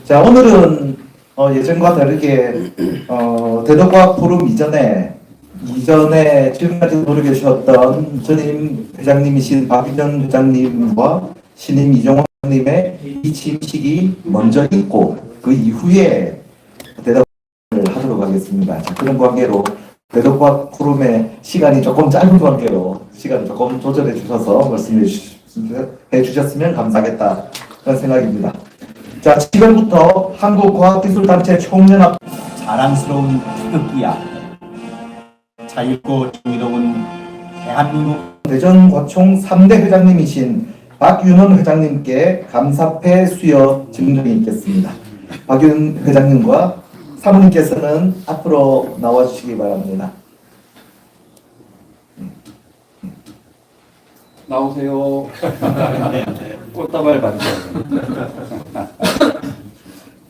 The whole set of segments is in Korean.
자, 오늘은 예전과 다르게 대덕과학 포럼 이전에 지금까지 노력해주셨던 전임 회장님이신 박윤현 회장님과 신임 이종호 회장님의 이 취임식이 먼저 있고 그 이후에 대덕을 하도록 하겠습니다. 자, 그런 관계로 대덕과학 포럼의 시간이 조금 짧은 관계로 시간을 조금 조절해 주셔서 말씀해 주셨으면 감사하겠다 그런 생각입니다. 자, 지금부터 한국과학기술단체 총연합 자랑스러운 태극기야. 자유롭고 정의로운 대한민국 대전과총 3대 회장님이신 박윤원 회장님께 감사패 수여 증정이 있겠습니다. 박윤 회장님과 사모님께서는 앞으로 나와주시기 바랍니다. 나오세요. 꽃다발 반지.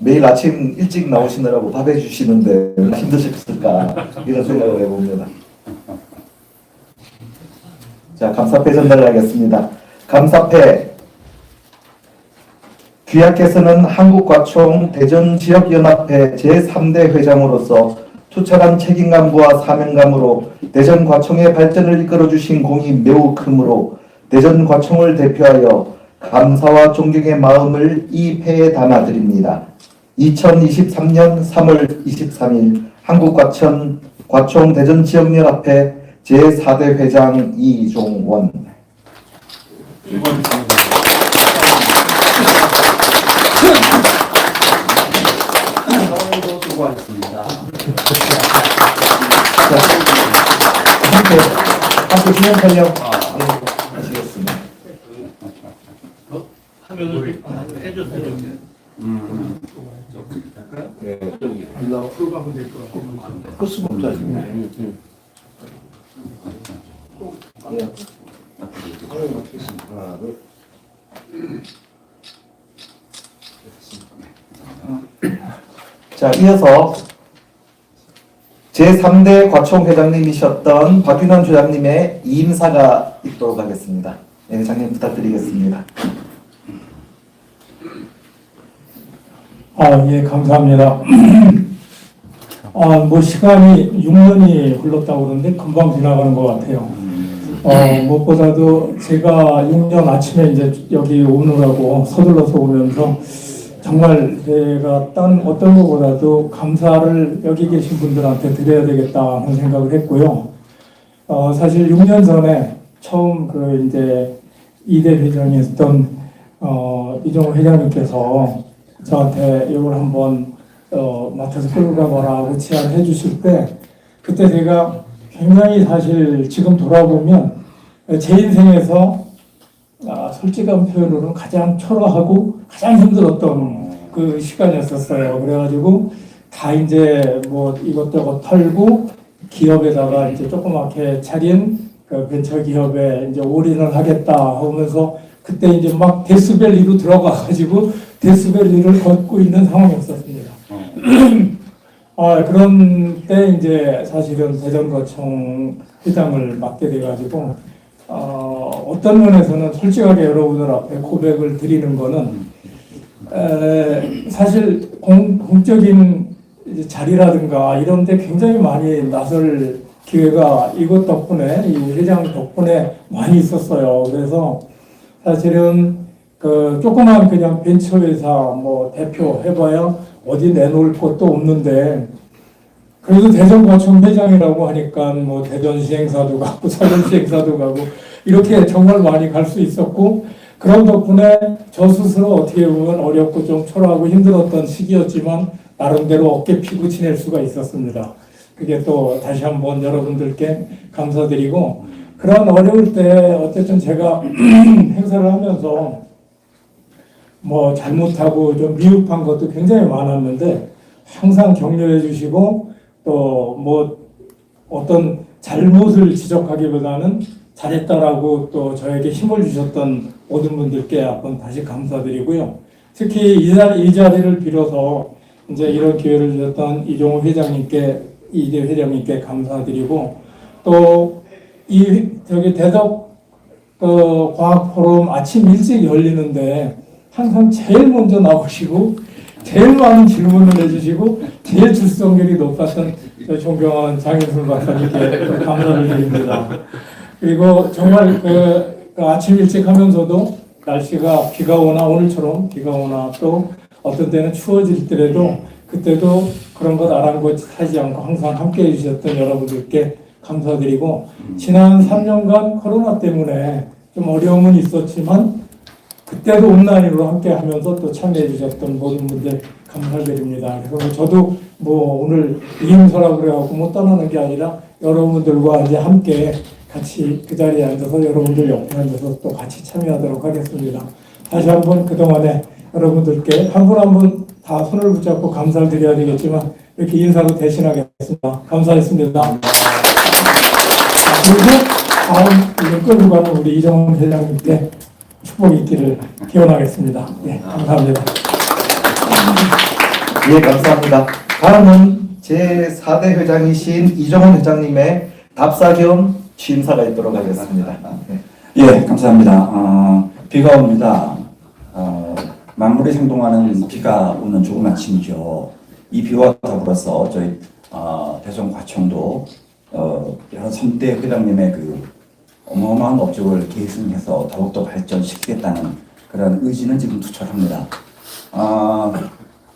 매일 아침 일찍 나오시느라고 밥 해주시는데 얼마나 힘드셨을까 이런 생각을 해봅니다. 자, 감사패 전달을 하겠습니다. 감사패 귀하께서는 한국과총 대전지역연합회 제3대 회장으로서 투철한 책임감과 사명감으로 대전과총의 발전을 이끌어주신 공이 매우 크므로 대전과총을 대표하여 감사와 존경의 마음을 이 패에 담아드립니다. 2023년 3월 23일 한국과총 대전지역연합회 제4대 회장 이종원. 수고하셨습니다. 함께 진행 촬영 하시겠습니다. 화면을 해줬어요. 네, 풀고 하면 될 것 같고. 끌 수가 없잖아요. 자, 이어서 제3대 과총 회장님이셨던 박윤원 회장님의 이임사가 있도록 하겠습니다. 네, 회장님 부탁드리겠습니다. 예, 감사합니다. 뭐 시간이 6년이 흘렀다고 그러는데 금방 지나가는 것 같아요. 무엇보다도 제가 6년 아침에 이제 여기 오느라고 서둘러서 오면서 정말 내가 딴 어떤 것보다도 감사를 여기 계신 분들한테 드려야 되겠다 하는 생각을 했고요. 사실 6년 전에 처음 이제 2대 회장이었던 이종호 회장님께서 저한테 이걸 한번 맡아서 끌고 가봐라 하고 제안을 해주실 때 그때 제가 굉장히 사실 지금 돌아보면 제 인생에서 솔직한 표현으로는 가장 초라하고 가장 힘들었던 그 시간이었었어요. 그래가지고 다 이제 뭐 이것저것 털고 기업에다가 이제 조그맣게 차린 그 벤처 기업에 이제 올인을 하겠다 하면서 그때 이제 막 데스밸리로 들어가가지고 데스밸리를 걷고 있는 상황이었었습니다. 그런 때 이제 사실은 대전거총 회장을 맡게 돼가지고 어떤 면에서는 솔직하게 여러분들 앞에 고백을 드리는 거는 사실 공적인 자리라든가 이런 데 굉장히 많이 나설 기회가 이것 덕분에 이 회장 덕분에 많이 있었어요. 그래서 사실은 그 조그만 그냥 벤처회사 뭐 대표 해봐야 어디 내놓을 것도 없는데 그래도 대전과총 회장이라고 하니까 뭐 대전시행사도 가고 서울시행사도 가고 이렇게 정말 많이 갈 수 있었고 그런 덕분에 저 스스로 어떻게 보면 어렵고 좀 초라하고 힘들었던 시기였지만 나름대로 어깨 피고 지낼 수가 있었습니다. 그게 또 다시 한번 여러분들께 감사드리고 그런 어려울 때 어쨌든 제가 행사를 하면서 뭐 잘못하고 좀 미흡한 것도 굉장히 많았는데 항상 격려해 주시고 또 뭐 어떤 잘못을 지적하기보다는 잘했다라고 또 저에게 힘을 주셨던 모든 분들께 한번 다시 감사드리고요. 특히 이 자리를 빌어서 이제 이런 기회를 주셨던 이종호 회장님께 이대 회장님께 감사드리고 또 이 저기 대덕 과학 포럼 아침 일찍 열리는데 항상 제일 먼저 나오시고 제일 많은 질문을 해주시고 제일 출석률이 높았던 저 존경하는 장인순 박사님께 감사를 드립니다. 그리고 정말 그 아침 일찍 하면서도 날씨가 비가 오나 오늘처럼 비가 오나 또 어떤 때는 추워질 때라도 그때도 그런 것 아랑곳하지 않고 항상 함께해 주셨던 여러분들께 감사드리고 지난 3년간 코로나 때문에 좀 어려움은 있었지만 그때도 온라인으로 함께 하면서 또 참여해 주셨던 모든 분들 감사드립니다. 그래서 저도 뭐 오늘 이임서라고 그래갖고 뭐 떠나는 게 아니라 여러분들과 이제 함께 같이 그 자리에 앉아서 여러분들 옆에 앉아서 또 같이 참여하도록 하겠습니다. 다시 한번 그동안에 여러분들께 한 분 한 분 다 손을 붙잡고 감사를 드려야 되겠지만 이렇게 인사로 대신하겠습니다. 감사했습니다. 그리고 다음 이제 끌고 가는 우리 이정훈 회장님께 축복이 있기를 기원하겠습니다. 예, 감사합니다. 예, 감사합니다. 다음은 제4대 회장이신 이정훈 회장님의 답사 겸 취임사가 있도록 하겠습니다. 네. 예, 감사합니다. 비가 옵니다. 만물이 생동하는 비가 오는 좋은 아침이죠. 이 비와 더불어서 저희 대전 과청도 여러 선대 회장님의 그 어마어마한 업적을 계승해서 더욱더 발전시키겠다는 그런 의지는 지금 투철합니다.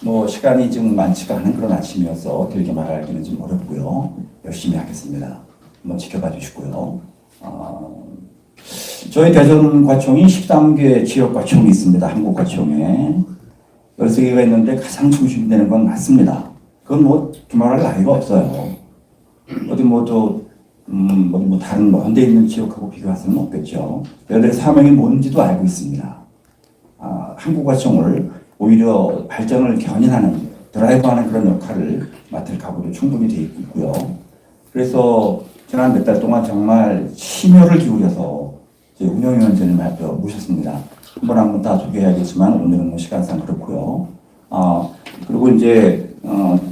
뭐 시간이 지금 많지가 않은 그런 아침이어서 길게 말하기는 좀 어렵고요. 열심히 하겠습니다. 한번 지켜봐 주시고요. 저희 대전 과총이 13개 지역 과총이 있습니다. 한국 과총에 13개가 있는데 가장 중심되는 건 맞습니다. 그건 뭐 두말할 나위가 없어요. 어디 뭐 다른 먼데 있는 지역하고 비교할 수는 없겠죠. 얘들 사명이 뭔지도 알고 있습니다. 한국 과총을 오히려 발전을 견인하는 드라이브하는 그런 역할을 맡을 각오도 충분히 되어 있고요. 그래서 지난 몇 달 동안 정말 심혈을 기울여서 운영위원장님 모셨습니다. 한 분 다 소개해야겠지만 오늘은 뭐 시간상 그렇고요. 그리고 이제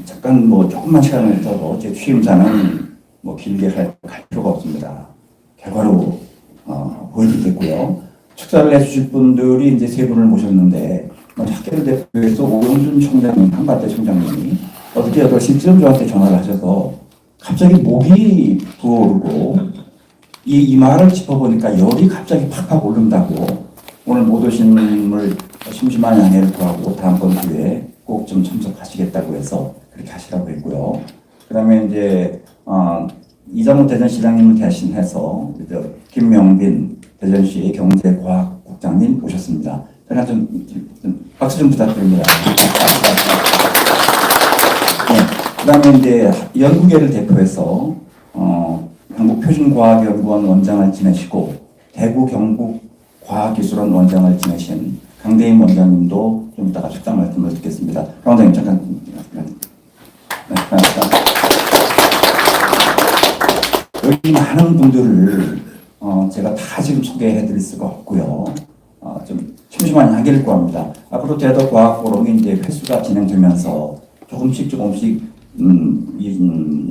잠깐 뭐 조금만 시간을 써서 제 취임사는 뭐 길게 할 필요가 없습니다. 결과로 보여드리겠고요. 축사를 해주실 분들이 이제 세 분을 모셨는데 학계를 대표해서 오영준 총장님, 한밭대 총장님이 어떻게 8시쯤 저한테 전화를 하셔서 갑자기 목이 부어오르고 이 말을 짚어보니까 열이 갑자기 팍팍 오른다고 오늘 못 오신 분을 심심한 양해를 구하고 다음번 기회에 꼭 좀 참석하시겠다고 해서 그렇게 하시라고 했고요. 그 다음에 이제 이장훈 대전시장님을 대신해서 김명빈 대전시 경제과학국장님 오셨습니다. 그냥 좀 박수 좀 부탁드립니다. 네, 그 다음에 이제 연구계를 대표해서 한국표준과학연구원 원장을 지내시고 대구 경북과학기술원 원장을 지내신 강대임 원장님도 좀 이따가 축사 말씀을 듣겠습니다. 강 원장님 잠깐. 여기 많은 분들을 제가 다 지금 소개해드릴 수가 없고요. 좀 심심한 양해를 구합니다. 앞으로 대덕과학 포럼이 이제 횟수가 진행되면서 조금씩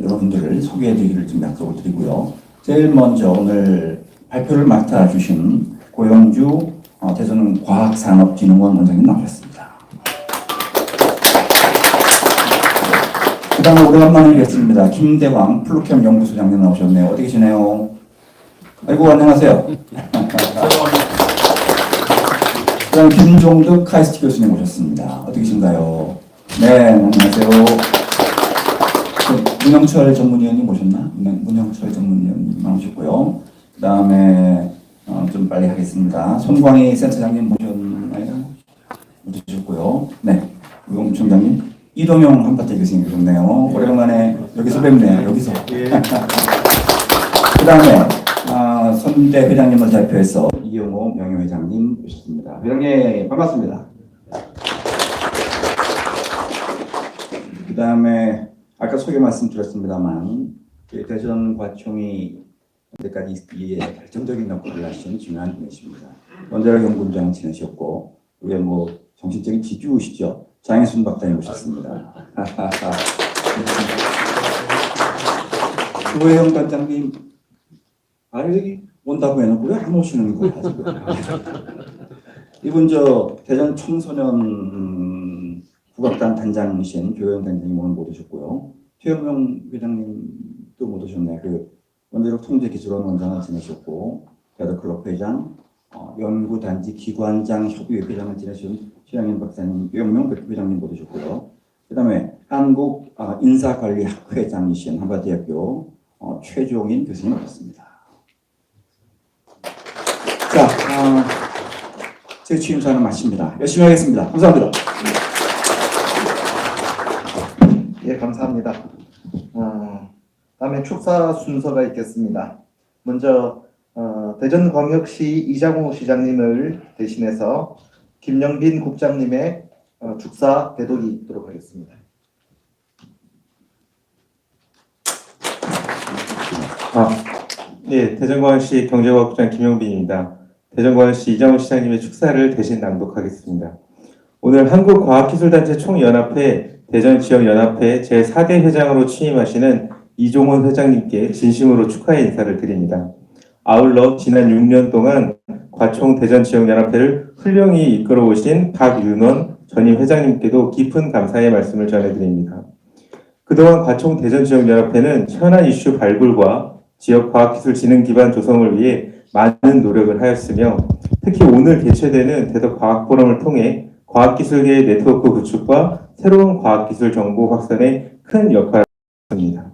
여러분들을 소개해드리기를 좀 약속을 드리고요. 제일 먼저 오늘 발표를 맡아주신 고영주 대전과학산업진흥원 원장님 나오셨습니다. 그 다음에 오래간만에 뵙습니다. 김대왕 플루캠 연구소장님 나오셨네요. 어디 계시네요? 아이고, 안녕하세요. 그 다음에 김종득 카이스트 교수님 오셨습니다. 어디 계신가요? 네, 안녕하세요. 문영철 전문위원님 오셨나? 문영철 전문위원님 나오셨고요. 그 다음에 좀 빨리 하겠습니다. 손광희 센터장님 모셨나요? 모셨고요. 네, 우용 총장님, 이동영 한밭대 교수님 오셨네요. 오래간만에 여기서 뵙네요. 여기서. 그 다음에 선대 회장님을 대표해서 이영호 명예회장님 오셨습니다. 회장님 반갑습니다. 그 다음에 아까 소개 말씀드렸습니다만 대전 과총이 현재까지 결정적인 역할을 하신 중요한 분이십니다. 원자력 연구원장 지내셨고 우리 뭐 정신적인 지주시죠. 장혜순 박사님 오셨습니다. 조혜영 관장님 여기 온다고 해놓고 왜 안 오시는 거야 지금. 이분 대전 청소년 국악단 단장이신 조영 단장님 오늘 못 오셨고요. 최영명 회장님도 못 오셨네. 그 원자력 통제기술원 원장을 지내셨고, 대덕클럽 회장, 연구단지 기관장 협의회 회장을 지내신 최양현 박사님, 최영명 회장님 못 오셨고요. 그 다음에 한국 인사관리학 회장이신 한밭대학교 최종인 교수님 오셨습니다. 자, 제 취임사는 마칩니다. 열심히 하겠습니다. 감사합니다. 예, 감사합니다. 다음에 축사 순서가 있겠습니다. 먼저 대전광역시 이장호 시장님을 대신해서 김영빈 국장님의 축사 대독이 있도록 하겠습니다. 네, 대전광역시 경제과학부장 김영빈입니다. 대전광역시 이장호 시장님의 축사를 대신 낭독하겠습니다. 오늘 한국과학기술단체 총연합회 대전지역연합회 제4대 회장으로 취임하시는 이종원 회장님께 진심으로 축하의 인사를 드립니다. 아울러 지난 6년 동안 과총 대전지역연합회를 훌륭히 이끌어오신 박윤원 전임 회장님께도 깊은 감사의 말씀을 전해드립니다. 그동안 과총 대전지역연합회는 현안 이슈 발굴과 지역과학기술 진흥 기반 조성을 위해 많은 노력을 하였으며 특히 오늘 개최되는 대덕과학포럼을 통해 과학기술계의 네트워크 구축과 새로운 과학기술 정보 확산에 큰 역할을 했습니다.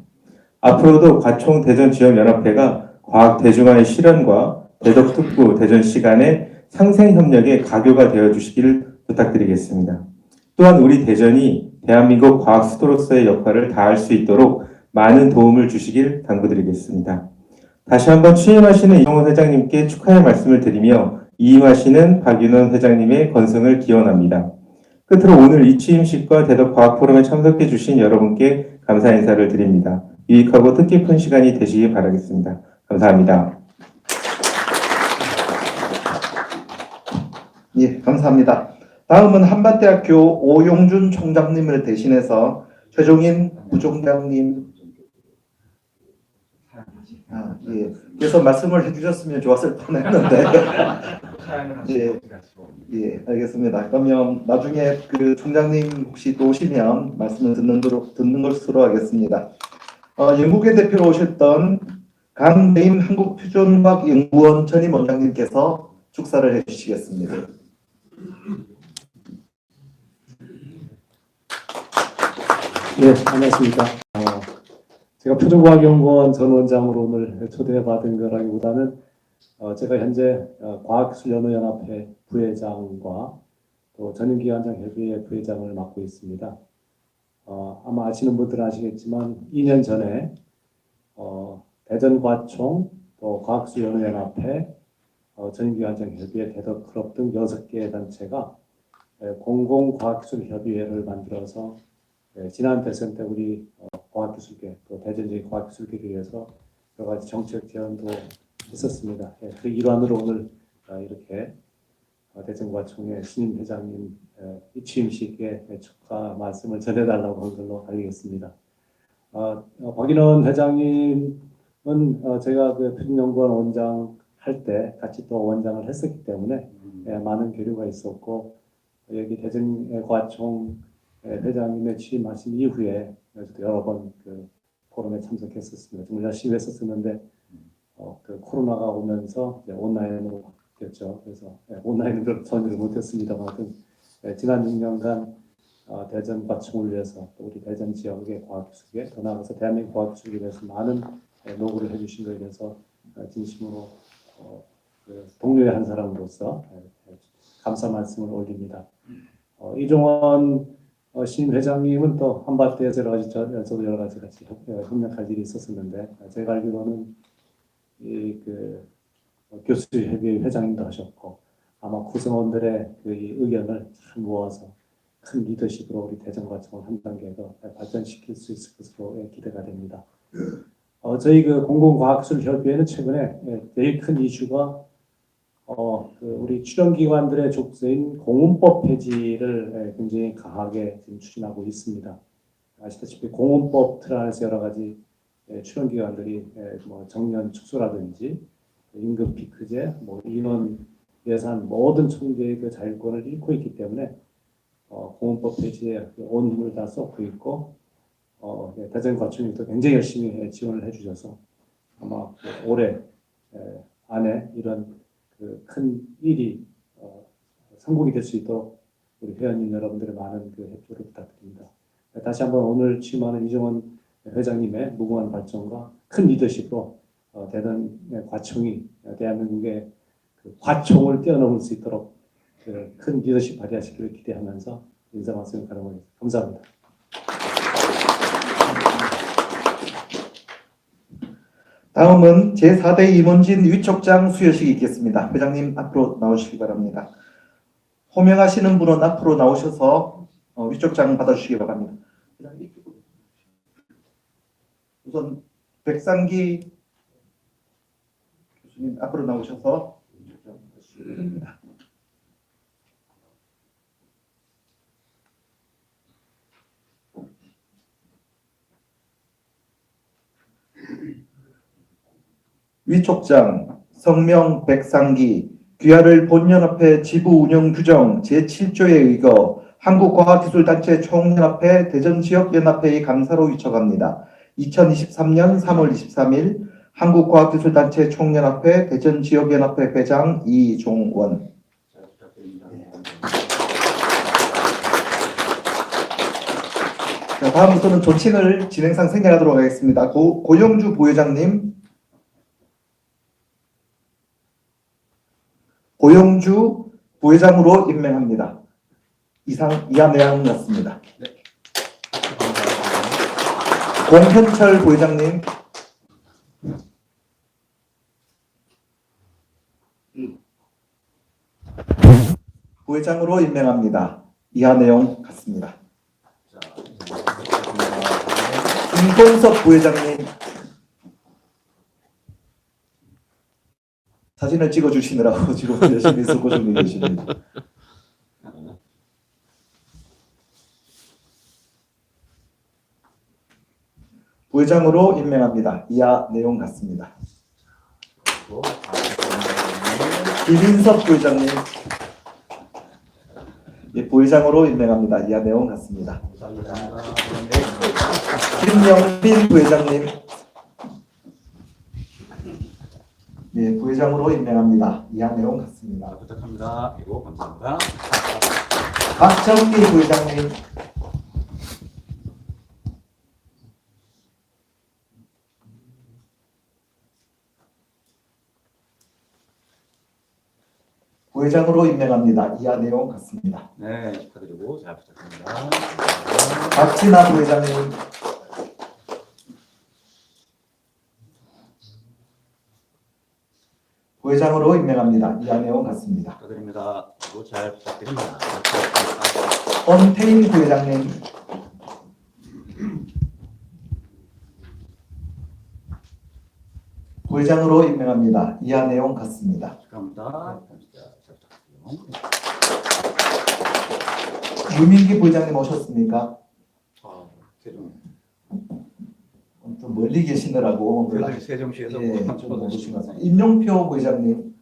앞으로도 과총 대전지역연합회가 과학 대중화의 실현과 대덕특구 대전시 간의 상생협력의 가교가 되어주시기를 부탁드리겠습니다. 또한 우리 대전이 대한민국 과학 수도로서의 역할을 다할 수 있도록 많은 도움을 주시길 당부드리겠습니다. 다시 한번 취임하시는 이종원 회장님께 축하의 말씀을 드리며 이임하시는 박윤원 회장님의 건승을 기원합니다. 끝으로 오늘 이 취임식과 대덕과학포럼에 참석해 주신 여러분께 감사 인사를 드립니다. 유익하고 뜻깊은 시간이 되시기 바라겠습니다. 감사합니다. 예, 감사합니다. 다음은 한밭대학교 오용준 총장님을 대신해서 최종인 부총장님 예, 그래서 말씀을 해주셨으면 좋았을 뻔했는데 예, 알겠습니다. 그러면 나중에 그 총장님 혹시 또 오시면 말씀을 듣는 것으로 하겠습니다. 영국의 대표로 오셨던 강대임 한국퓨전과학연구원 전임 원장님께서 축사를 해주시겠습니다. 네, 안녕하십니까. 제가 표준과학연구원 전 원장으로 오늘 초대받은 거라기보다는 제가 현재 과학기술연구연합회 부회장과 또 전임기관장 협의회 부회장을 맡고 있습니다. 아마 아시는 분들은 아시겠지만 2년 전에 대전과총 또 과학기술연구연합회 전임기관장 협의회 대덕클럽 등 6개 단체가 공공과학기술협의회를 만들어서 지난 대선 때 우리 과학기술계 또 대전지역 과학기술계를 위해서 여러 가지 정책 제안도 있었습니다. 그 일환으로 오늘 이렇게 대전과총의 신임 회장님 이 취임식에 축하 말씀을 전해달라고 한 걸로 알리겠습니다. 박인원 회장님은 제가 그 표준연구원 원장 할 때 같이 또 원장을 했었기 때문에 많은 교류가 있었고 여기 대전과총 회장님의 취임하신 이후에 여러 번 그 포럼에 참석했었습니다. 정말 열심히 했었는데 그 코로나가 오면서 이제 온라인으로 바뀌었죠. 그래서 온라인으로 전혀 못했습니다만 지난 6년간 대전과총을 위해서 또 우리 대전 지역의 과학기술계 더 나아가서 대한민국 과학기술계에 대해서 많은 노고를 해주신 것에 대해서 진심으로 그 동료의 한 사람으로서 감사 말씀을 올립니다. 이종원 신임 회장님은 또 한밭대에서 저도 여러 가지 같이 협력할 일이 있었었는데 제가 알기로는 그 교수협의회 회장님도 하셨고 아마 구성원들의 그 의견을 잘 모아서 큰 리더십으로 우리 대전과총을 한 단계 더 발전시킬 수 있을 것으로 기대가 됩니다. 저희 그 공공과학기술협의회는 최근에 제일 큰 이슈가 그 우리 출연기관들의 족쇄인 공운법 폐지를 굉장히 강하게 지금 추진하고 있습니다. 아시다시피 공운법 틀 안에서 여러 가지 출연기관들이 뭐 정년 축소라든지 임금 피크제, 뭐 인원 예산 모든 총재의 그 자율권을 잃고 있기 때문에 공원법 폐지에 온 힘을 다 쏟고 있고 대전과천이 또 굉장히 열심히 지원을 해주셔서 아마 올해 안에 이런 큰 일이 성공이 될 수 있도록 우리 회원님 여러분들의 많은 협조를 부탁드립니다. 다시 한번 오늘 취임하는 이정원 회장님의 무궁한 발전과 큰 리더십으로 대전 과총이 대한민국의 과총을 뛰어넘을 수 있도록 큰 리더십 발휘하시기를 기대하면서 인사 말씀을 가져보겠습니다. 감사합니다. 다음은 제4대 임원진 위촉장 수여식이 있겠습니다. 회장님 앞으로 나오시기 바랍니다. 호명하시는 분은 앞으로 나오셔서 위촉장 받아주시기 바랍니다. 우선 백상기 교수님 앞으로 나오셔서 위촉장 받아주시기 바랍니다. 위촉장 성명 백상기 귀하를 본연합회 지부 운영 규정 제7조에 의거 한국과학기술단체 총연합회 대전지역연합회의 감사로 위촉합니다. 2023년 3월 23일 한국과학기술단체 총연합회 대전지역연합회 회장 이종원. 자, 다음부터는 조칭을 진행상 생략하도록 하겠습니다. 고영주 부회장님, 고영주 부회장으로 임명합니다. 이하 내용 같습니다. 네. 공현철 부회장님, 부회장으로 임명합니다. 이하 내용 같습니다. 김동섭 부회장님, 사진을 찍어주시느라고 지금 열심히 쓰고 좀 계십니다. 부회장으로 임명합니다. 이하 내용 같습니다. 김인섭 부회장님, 예, 부회장으로 임명합니다. 이하 내용 같습니다. 김영빈 부회장님, 예, 부회장으로 임명합니다. 이하 내용 같습니다. 부탁합니다. 이거 감사합니다. 박정기 부회장님, 부회장으로 임명합니다. 이하 내용 같습니다. 네, 축하드리고 잘 부탁합니다. 박진아 부회장님, 부회장으로 임명합니다. 이하 내용 같습니다. 축하드립니다. 그리고 잘 부탁드립니다. 엄태인 부회장님, 부회장으로 임명합니다. 이하 내용 같습니다. 축하합니다. 잘 부탁드려요. 유민기 부회장님 오셨습니까? 세종. 좀 멀리 계시느라고 세종시에서 예, 좀 모르신 것 같습니다. 임용표 부회장님,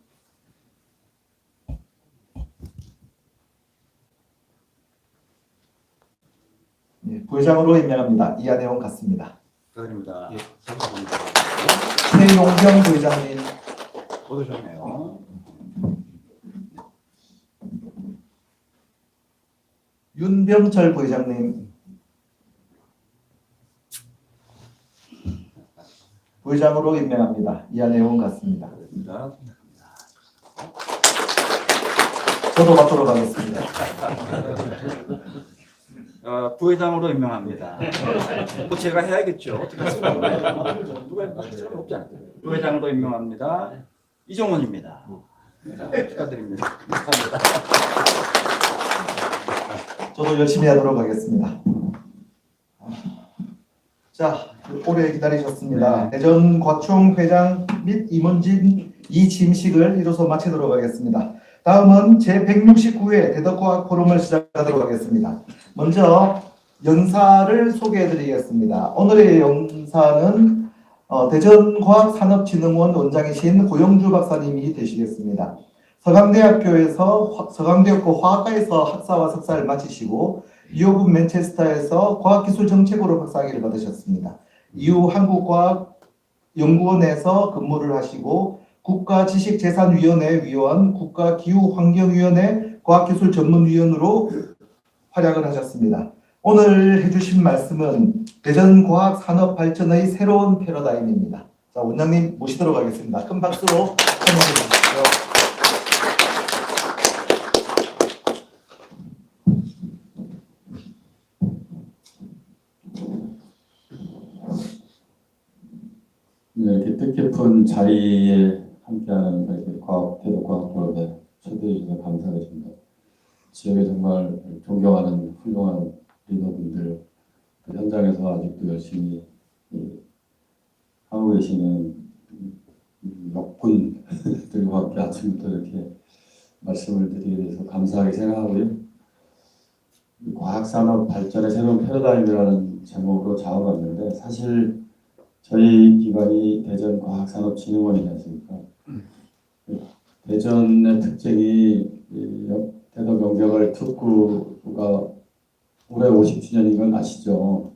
예, 부회장으로 임명합니다. 이하 내용 같습니다. 축하드립니다. 최용경 부회장님, 오셨네요. 윤병철 부회장님, 부회장으로 임명합니다. 이하 내용 같습니다. 축하드립니다. 저도 받도록 하겠습니다. 부회장으로 임명합니다. 또 제가 해야겠죠. 어떻게 하겠습니까? 누가 없지 않아요. 부회장으로 임명합니다. 이종원입니다. 축하드립니다. 감사합니다. 저도 열심히 하도록 하겠습니다. 자, 오래 기다리셨습니다. 대전 과총 회장 및 임원진 이짐식을 이로써 마치도록 하겠습니다. 다음은 제169회 대덕과학 포럼을 시작하도록 하겠습니다. 먼저 연사를 소개해드리겠습니다. 오늘의 연사는 대전과학산업진흥원 원장이신 고영주 박사님이 되시겠습니다. 서강대학교 화학과에서 학사와 석사를 마치시고 뉴욕 맨체스터에서 과학기술정책으로 박사학위를 받으셨습니다. 이후 한국과학연구원에서 근무를 하시고 국가지식재산위원회 위원, 국가기후환경위원회 과학기술전문위원으로 활약을 하셨습니다. 오늘 해주신 말씀은 대전과학산업발전의 새로운 패러다임입니다. 자, 원장님 모시도록 하겠습니다. 큰 박수로 환영해 주십시오. 이렇게 뜻깊은 자리에 함께하는 이렇게 대덕과학그룹에 초대해 주셔서 감사드립니다. 지역에 정말 존경하는 훌륭한 리더분들, 그 현장에서 아직도 열심히 하고 계시는 역군들과 함께 아침부터 이렇게 말씀을 드리게 돼서 감사하게 생각하고요. 과학산업 발전의 새로운 패러다임이라는 제목으로 작업했는데 사실 저희 기관이 대전과학산업진흥원이지 않습니까? 대전의 특징이 대덕영재발 특구가 올해 50주년인 건 아시죠?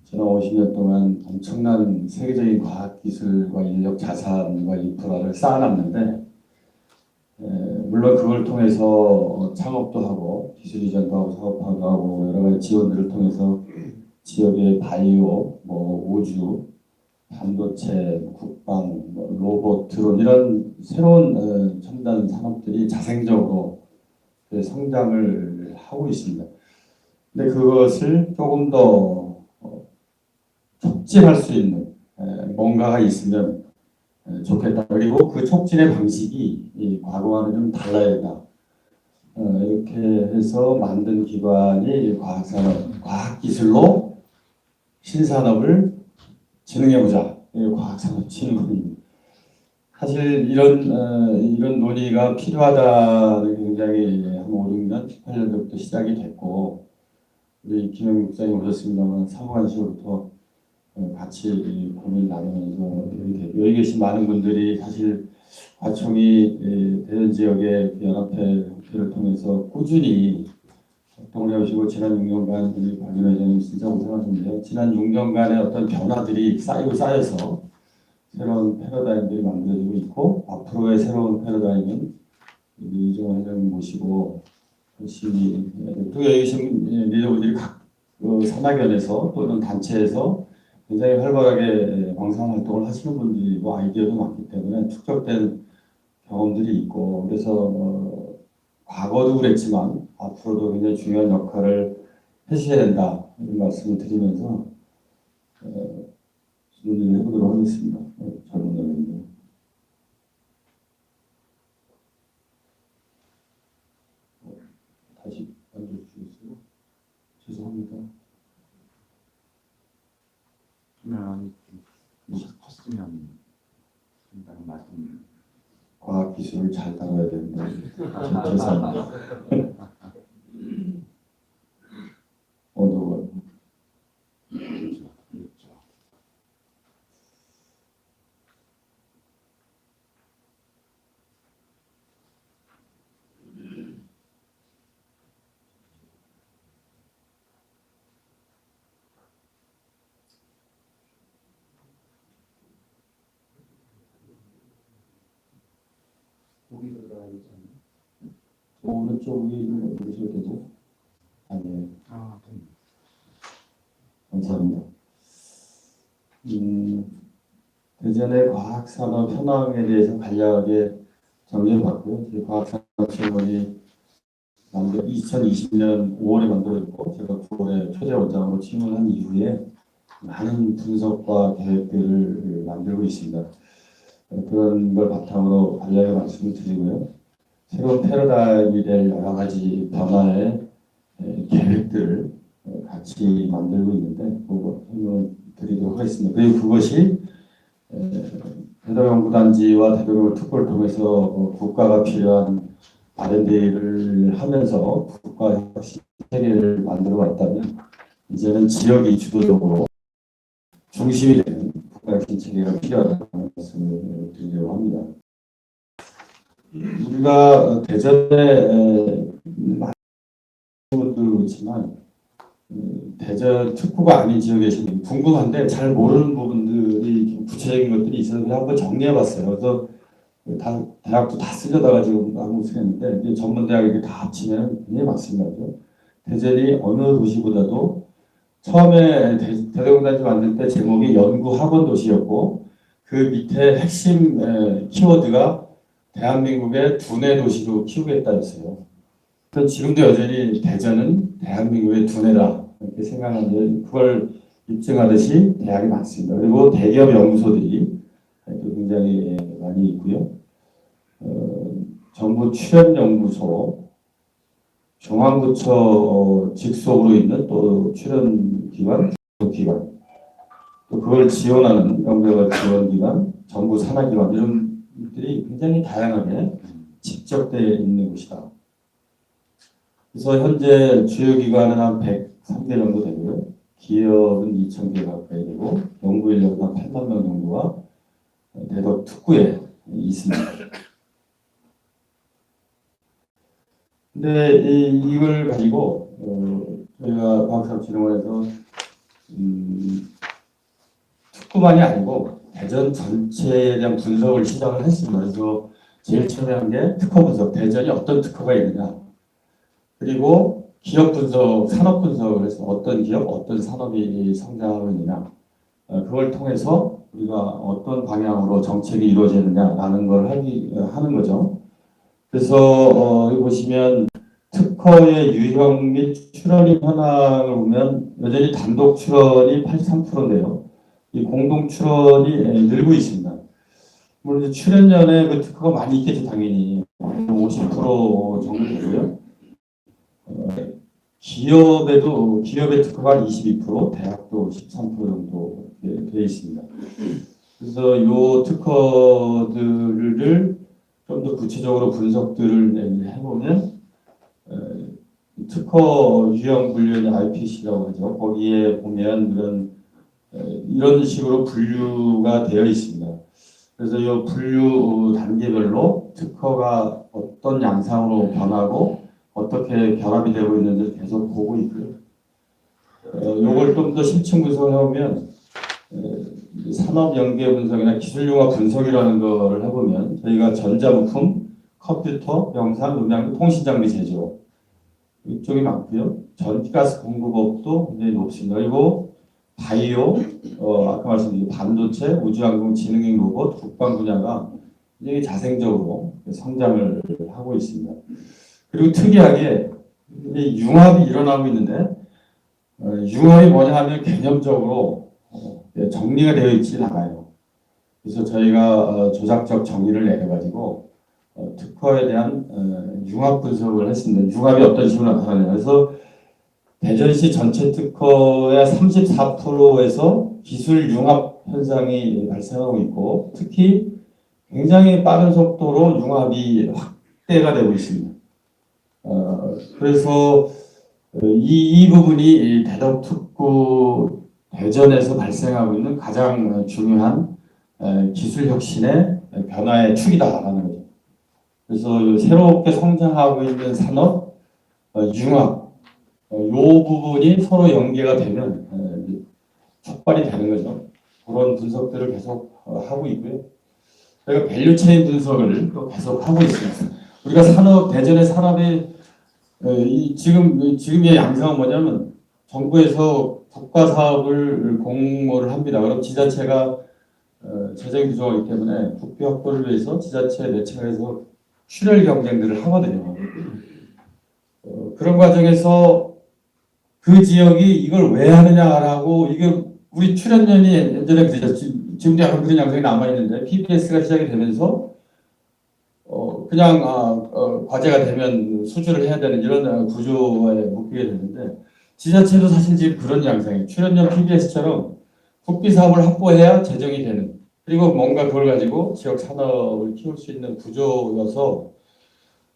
지난 50년 동안 엄청난 세계적인 과학기술과 인력 자산과 인프라를 쌓아놨는데 물론 그걸 통해서 창업도 하고 기술 이전도 하고 사업화도 하고 여러 가지 지원들을 통해서 지역의 바이오, 우주, 반도체, 국방, 로봇, 드론 이런 새로운 첨단 산업들이 자생적으로 성장을 하고 있습니다. 근데 그것을 조금 더 촉진할 수 있는 뭔가가 있으면 좋겠다. 그리고 그 촉진의 방식이 이 과거와는 좀 달라야 된다. 이렇게 해서 만든 기관이 과학산업, 과학기술로 신산업을 진흥해보자. 과학산업진흥원입니다. 사실 이런 논의가 필요하다는 굉장히 한 5, 6년, 18년 전부터 시작이 됐고 우리 김영국 국장님 오셨습니다만 사무관시로부터 같이 고민 나누면서 여기 계신 많은 분들이 사실 과총이 대전 지역의 연합회를 통해서 꾸준히 활동을 해오시고 지난 6년간 우리 박윤호 회장님 진짜 고생하셨는데 지난 6년간의 어떤 변화들이 쌓여서 새로운 패러다임들이 만들어지고 있고 앞으로의 새로운 패러다임은 우리 이종원 회장님 모시고 열심히 또 여기 계신 리더분들이 각 산학연에서 또는 단체에서 굉장히 활발하게 광산 활동을 하시는 분들이고 아이디어도 많기 때문에 축적된 경험들이 있고 그래서 과거도 그랬지만 앞으로도 굉장히 중요한 역할을 해주셔야 된다 이런 말씀을 드리면서 논의를 해보도록 하겠습니다. 젊은 의원님. 다시 앉아주시겠어요? 죄송합니다. 그러면 컸으면 된다는 말씀. 과학기술을 잘 다뤄야 된다. 죄송합니다. 어느 그렇죠. 고기가 들어가야 되지 않나요? 오른쪽이 누르셔도 되죠? 아니에요. 아, 네. 감사합니다. 대전의 과학산업 현황에 대해서 간략하게 정리해봤고요. 이 과학산업진흥원이 2020년 5월에 만들어졌고 제가 9월에 초대 원장으로 취임한 이후에 많은 분석과 계획들을 만들고 있습니다. 그런 걸 바탕으로 간략하게 말씀을 드리고요. 새로운 패러다임이 될 여러 가지 변화의 계획들을 같이 만들고 있는데 그거 설명드리도록 하겠습니다. 그리고 그것이 대덕연구단지와 대덕연구 특구를 통해서 국가가 필요한 R&D를 하면서 국가 혁신 체계를 만들어 왔다면 이제는 지역이 주도적으로 중심이 되는 국가 혁신 체계가 필요하다는 말씀을 드리려고 합니다. 우리가 대전에 많은 분들도 있지만 대전 특구가 아닌 지역에 계신 궁금한데 잘 모르는 부분들이 구체적인 것들이 있어서 그냥 한번 정리해봤어요. 그래서 대학도 다 쓰려다가 지금 하고 있었는데 전문대학 이렇게 다 합치면 굉장히 많습니다. 대전이 어느 도시보다도 처음에 대전단지 만들 때 제목이 연구학원 도시였고 그 밑에 핵심 키워드가 대한민국의 두뇌 도시로 키우겠다였어요. 그래서 지금도 여전히 대전은 대한민국의 두뇌다 이렇게 생각하는데 그걸 입증하듯이 대학이 많습니다. 그리고 대기업 연구소들이 굉장히 많이 있고요. 정부 출연연구소, 중앙부처 직속으로 있는 또 출연기관, 기관, 또 그걸 지원하는 연구개발 지원기관, 정부 산하기관 이런 것들이 굉장히 다양하게 집적되어 있는 곳이다. 그래서 현재 주요 기관은 한 103개 정도 되고요. 기업은 2,000개 가까이 되고 연구 인력은 한 8만 명 정도가 대덕 특구에 있습니다. 근데 이걸 가지고 저희가 과학산업진흥원에서 특구만이 아니고 대전 전체에 대한 분석을 시작을 했습니다. 그래서 제일 처음에 한 게 특허 분석, 대전이 어떤 특허가 있느냐. 그리고 기업 분석, 산업 분석을 해서 어떤 기업, 어떤 산업이 성장하고 있느냐. 그걸 통해서 우리가 어떤 방향으로 정책이 이루어지느냐라는 걸 하는 거죠. 그래서 여기 보시면 특허의 유형 및 출원임 현황을 보면 여전히 단독 출원이 83%인데요. 이 공동 출원이 늘고 있습니다. 물론 출연연에 그 특허가 많이 있겠죠, 당연히 50% 정도 되고요. 기업의 특허가 22%, 대학도 13% 정도 되어 있습니다. 그래서 이 특허들을 좀 더 구체적으로 분석들을 해보면 특허 유형 분류는 IPC라고 하죠. 거기에 보면 이런 식으로 분류가 되어 있습니다. 그래서 이 분류 단계별로 특허가 어떤 양상으로 변하고 어떻게 결합이 되고 있는지 계속 보고 있고요. 이걸 좀 더 심층 분석을 해보면 산업 연계 분석이나 기술 융합 분석이라는 거를 해보면 저희가 전자부품, 컴퓨터, 영상, 음향, 통신 장비 제조 이쪽이 많고요. 전기가스 공급업도 굉장히 높습니다. 그리고 바이오, 아까 말씀드린 반도체, 우주항공, 지능형 로봇, 국방 분야가 굉장히 자생적으로 성장을 하고 있습니다. 그리고 특이하게 융합이 일어나고 있는데 융합이 뭐냐 하면 개념적으로 정리가 되어 있지 않아요. 그래서 저희가 조작적 정의를 내려가지고 특허에 대한 융합 분석을 했습니다. 융합이 어떤 식으로 나타나냐. 그래서 대전시 전체 특허의 34%에서 기술 융합 현상이 발생하고 있고 특히 굉장히 빠른 속도로 융합이 확대가 되고 있습니다. 그래서 이 부분이 대덕 특구 대전에서 발생하고 있는 가장 중요한 기술 혁신의 변화의 축이다라는 거죠. 그래서 새롭게 성장하고 있는 산업, 융합, 이 부분이 서로 연계가 되면 촉발이 되는 거죠. 그런 분석들을 계속 하고 있고요. 저희가 밸류체인 분석을 또 계속 하고 있습니다. 우리가 대전의 산업이 지금의 양상은 뭐냐면 정부에서 국가 사업을 공모를 합니다. 그럼 지자체가 재정 부족하기 때문에 국비 확보를 위해서 지자체 내청에서 출혈 경쟁들을 하거든요. 그런 과정에서 그 지역이 이걸 왜 하느냐라고 이게 우리 출연연이 예전에 그랬죠. 지금도 약간 그런 양상이 남아있는데 PBS가 시작이 되면서 그냥 과제가 되면 수주를 해야 되는 이런 구조에 묶이게 되는데 지자체도 사실 지금 그런 양상이에요. 출연연 PBS처럼 국비 사업을 확보해야 재정이 되는 그리고 뭔가 그걸 가지고 지역 산업을 키울 수 있는 구조여서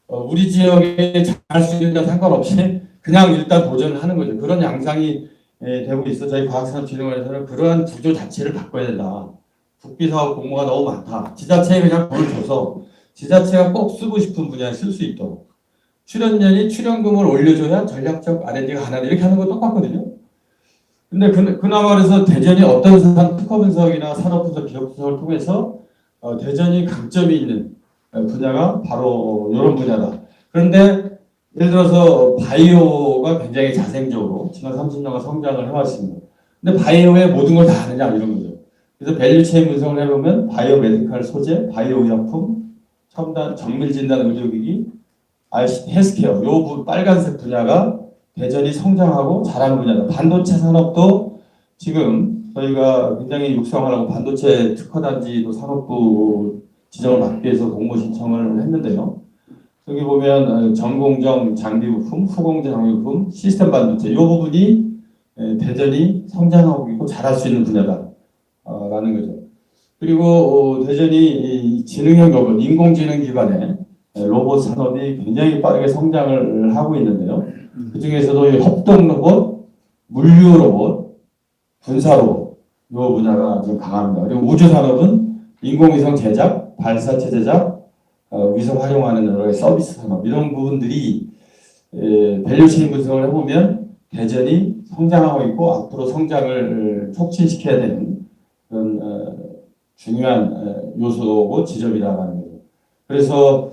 우리 지역에 잘할 수 있는 데 상관없이 그냥 일단 도전하는 거죠. 그런 양상이 되고 있어. 저희 과학산업진흥원에서는 그러한 구조 자체를 바꿔야 된다. 국비 사업 공모가 너무 많다. 지자체에 그냥 돈을 줘서 지자체가 꼭 쓰고 싶은 분야에 쓸 수 있도록 출연연이 출연금을 올려줘야 전략적 R&D가 가능하다 이렇게 하는 거 똑같거든요. 근데 그나마 그래서 대전이 어떤 특허 분석이나 산업 분석, 기업 분석을 통해서 대전이 강점이 있는 분야가 바로 이런 분야다. 그런데 예를 들어서 바이오가 굉장히 자생적으로 지난 30년간 성장을 해왔습니다. 근데 바이오에 모든 걸 다 아느냐 이런 거죠. 그래서 밸류체인 분석을 해보면 바이오 메디컬 소재, 바이오 의약품, 첨단 정밀 진단 의료기기, 헬스케어 요 빨간색 분야가 대전이 성장하고 잘하는 분야다. 반도체 산업도 지금 저희가 굉장히 육성하려고 반도체 특허단지도 산업부 지정을 받기 위해서 공모 신청을 했는데요. 여기 보면 전공정 장비 부품, 후공정 장비 부품, 시스템 반도체 이 부분이 대전이 성장하고 있고 잘할 수 있는 분야다라는 거죠. 그리고 대전이 지능형 로봇, 인공지능 기반의 로봇 산업이 굉장히 빠르게 성장을 하고 있는데요. 그 중에서도 협동 로봇, 물류 로봇, 분사 로봇 이 분야가 좀 강합니다. 그리고 우주 산업은 인공위성 제작, 발사체 제작, 위성 활용하는 여러 가지 서비스 산업 이런 부분들이 밸류체인 분석을 해보면 대전이 성장하고 있고 앞으로 성장을 촉진시켜야 되는 그런 중요한 요소고 지점이라는 거죠. 그래서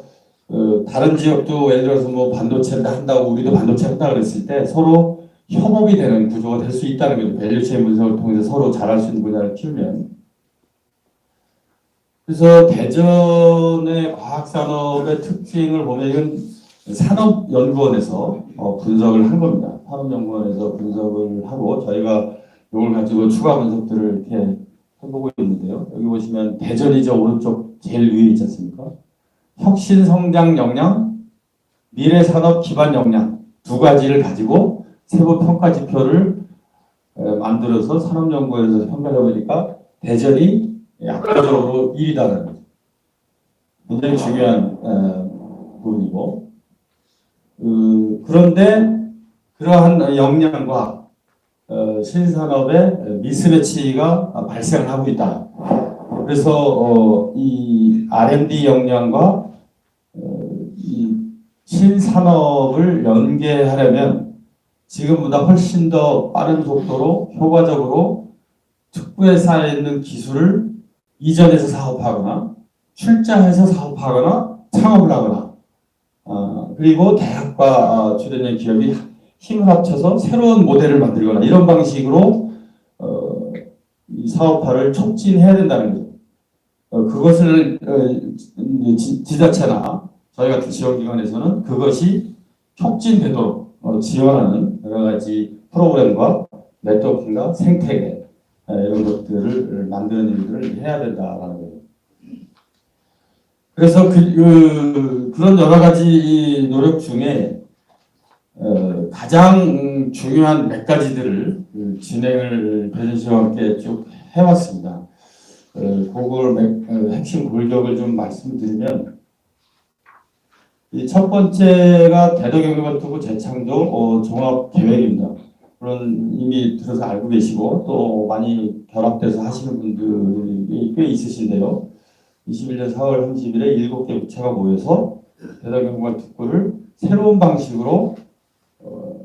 다른 지역도 예를 들어서 뭐 반도체를 한다고 우리도 반도체 한다고 그랬을 때 서로 협업이 되는 구조가 될 수 있다는 거죠. 밸류체인 분석을 통해서 서로 잘할 수 있는 분야를 키우면. 그래서 대전의 과학산업의 특징을 보면 이건 산업연구원에서 분석을 한 겁니다. 산업연구원에서 분석을 하고 저희가 이걸 가지고 추가 분석들을 이렇게 해보고 있는데요. 여기 보시면 대전이 저 오른쪽 제일 위에 있지 않습니까? 혁신 성장 역량, 미래 산업 기반 역량 두 가지를 가지고 세부 평가 지표를 만들어서 산업연구원에서 평가해 보니까 대전이 압도적으로 1위다는 거죠. 굉장히 중요한 부분이고 그런데 그러한 역량과 신산업의 미스매치가 발생을 하고 있다. 그래서 이 R&D 역량과 이 신산업을 연계하려면 지금보다 훨씬 더 빠른 속도로 효과적으로 특구에 쌓여있는 기술을 이전해서 사업하거나 출자해서 사업하거나 창업을 하거나 그리고 대학과 주변의 기업이 힘을 합쳐서 새로운 모델을 만들거나 이런 방식으로 이 사업화를 촉진해야 된다는 거죠. 그것을 지자체나 저희 같은 지원기관에서는 그것이 촉진되도록 지원하는 여러 가지 프로그램과 네트워크나 생태계 이런 것들을 만드는 일들을 해야 된다라는 거예요. 그래서 그런 여러 가지 노력 중에 가장 중요한 몇 가지들을 진행을 대전시와 함께 쭉 해왔습니다. 그걸 핵심 골격을 좀 말씀드리면 이 첫 번째가 대덕경제과투구 재창조 종합 계획입니다. 물론 이미 들어서 알고 계시고 또 많이 결합돼서 하시는 분들이 꽤 있으신데요. 21년 4월 30일에 7개 부처가 모여서 대덕경제과투구를 새로운 방식으로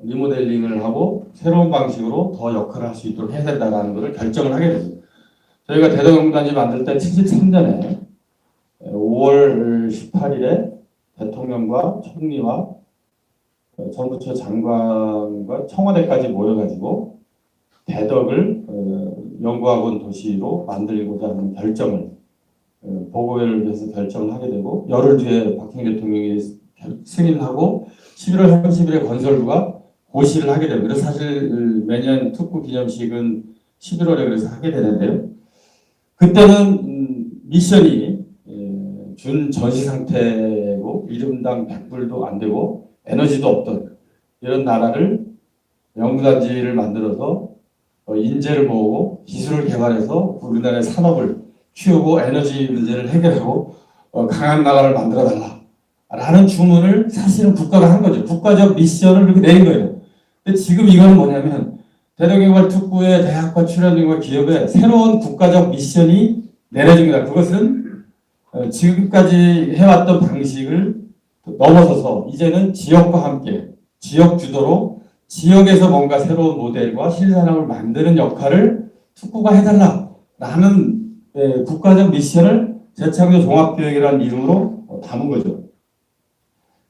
리모델링을 하고 새로운 방식으로 더 역할을 할 수 있도록 해야 된다는 것을 결정을 하게 됩니다. 저희가 대덕경제단지 만들 때 73년에 5월 18일에 대통령과 총리와 정부처 장관과 청와대까지 모여가지고 대덕을 연구학원 도시로 만들고자 하는 결정을 보고회를 위해서 결정을 하게 되고 열흘 뒤에 박정희 대통령이 승인하고 11월 30일에 건설부가 고시를 하게 됩니다. 그래서 사실 매년 특구 기념식은 11월에 그래서 하게 되는데요. 그때는 미션이 준 전시 상태고 이름당 100불도 안 되고 에너지도 없던 이런 나라를 연구단지를 만들어서 인재를 모으고 기술을 개발해서 우리나라의 산업을 키우고 에너지 문제를 해결하고 강한 나라를 만들어달라 라는 주문을 사실은 국가가 한 거죠. 국가적 미션을 그렇게 내린 거예요. 근데 지금 이거는 뭐냐면 대덕개발특구의 대학과 출연진과 기업의 새로운 국가적 미션이 내려진 거다. 그것은 지금까지 해왔던 방식을 넘어서서 이제는 지역과 함께 지역 주도로 지역에서 뭔가 새로운 모델과 실산업을 만드는 역할을 특구가 해달라라는 국가적 미션을 재창조 종합교육이라는 이름으로 담은 거죠.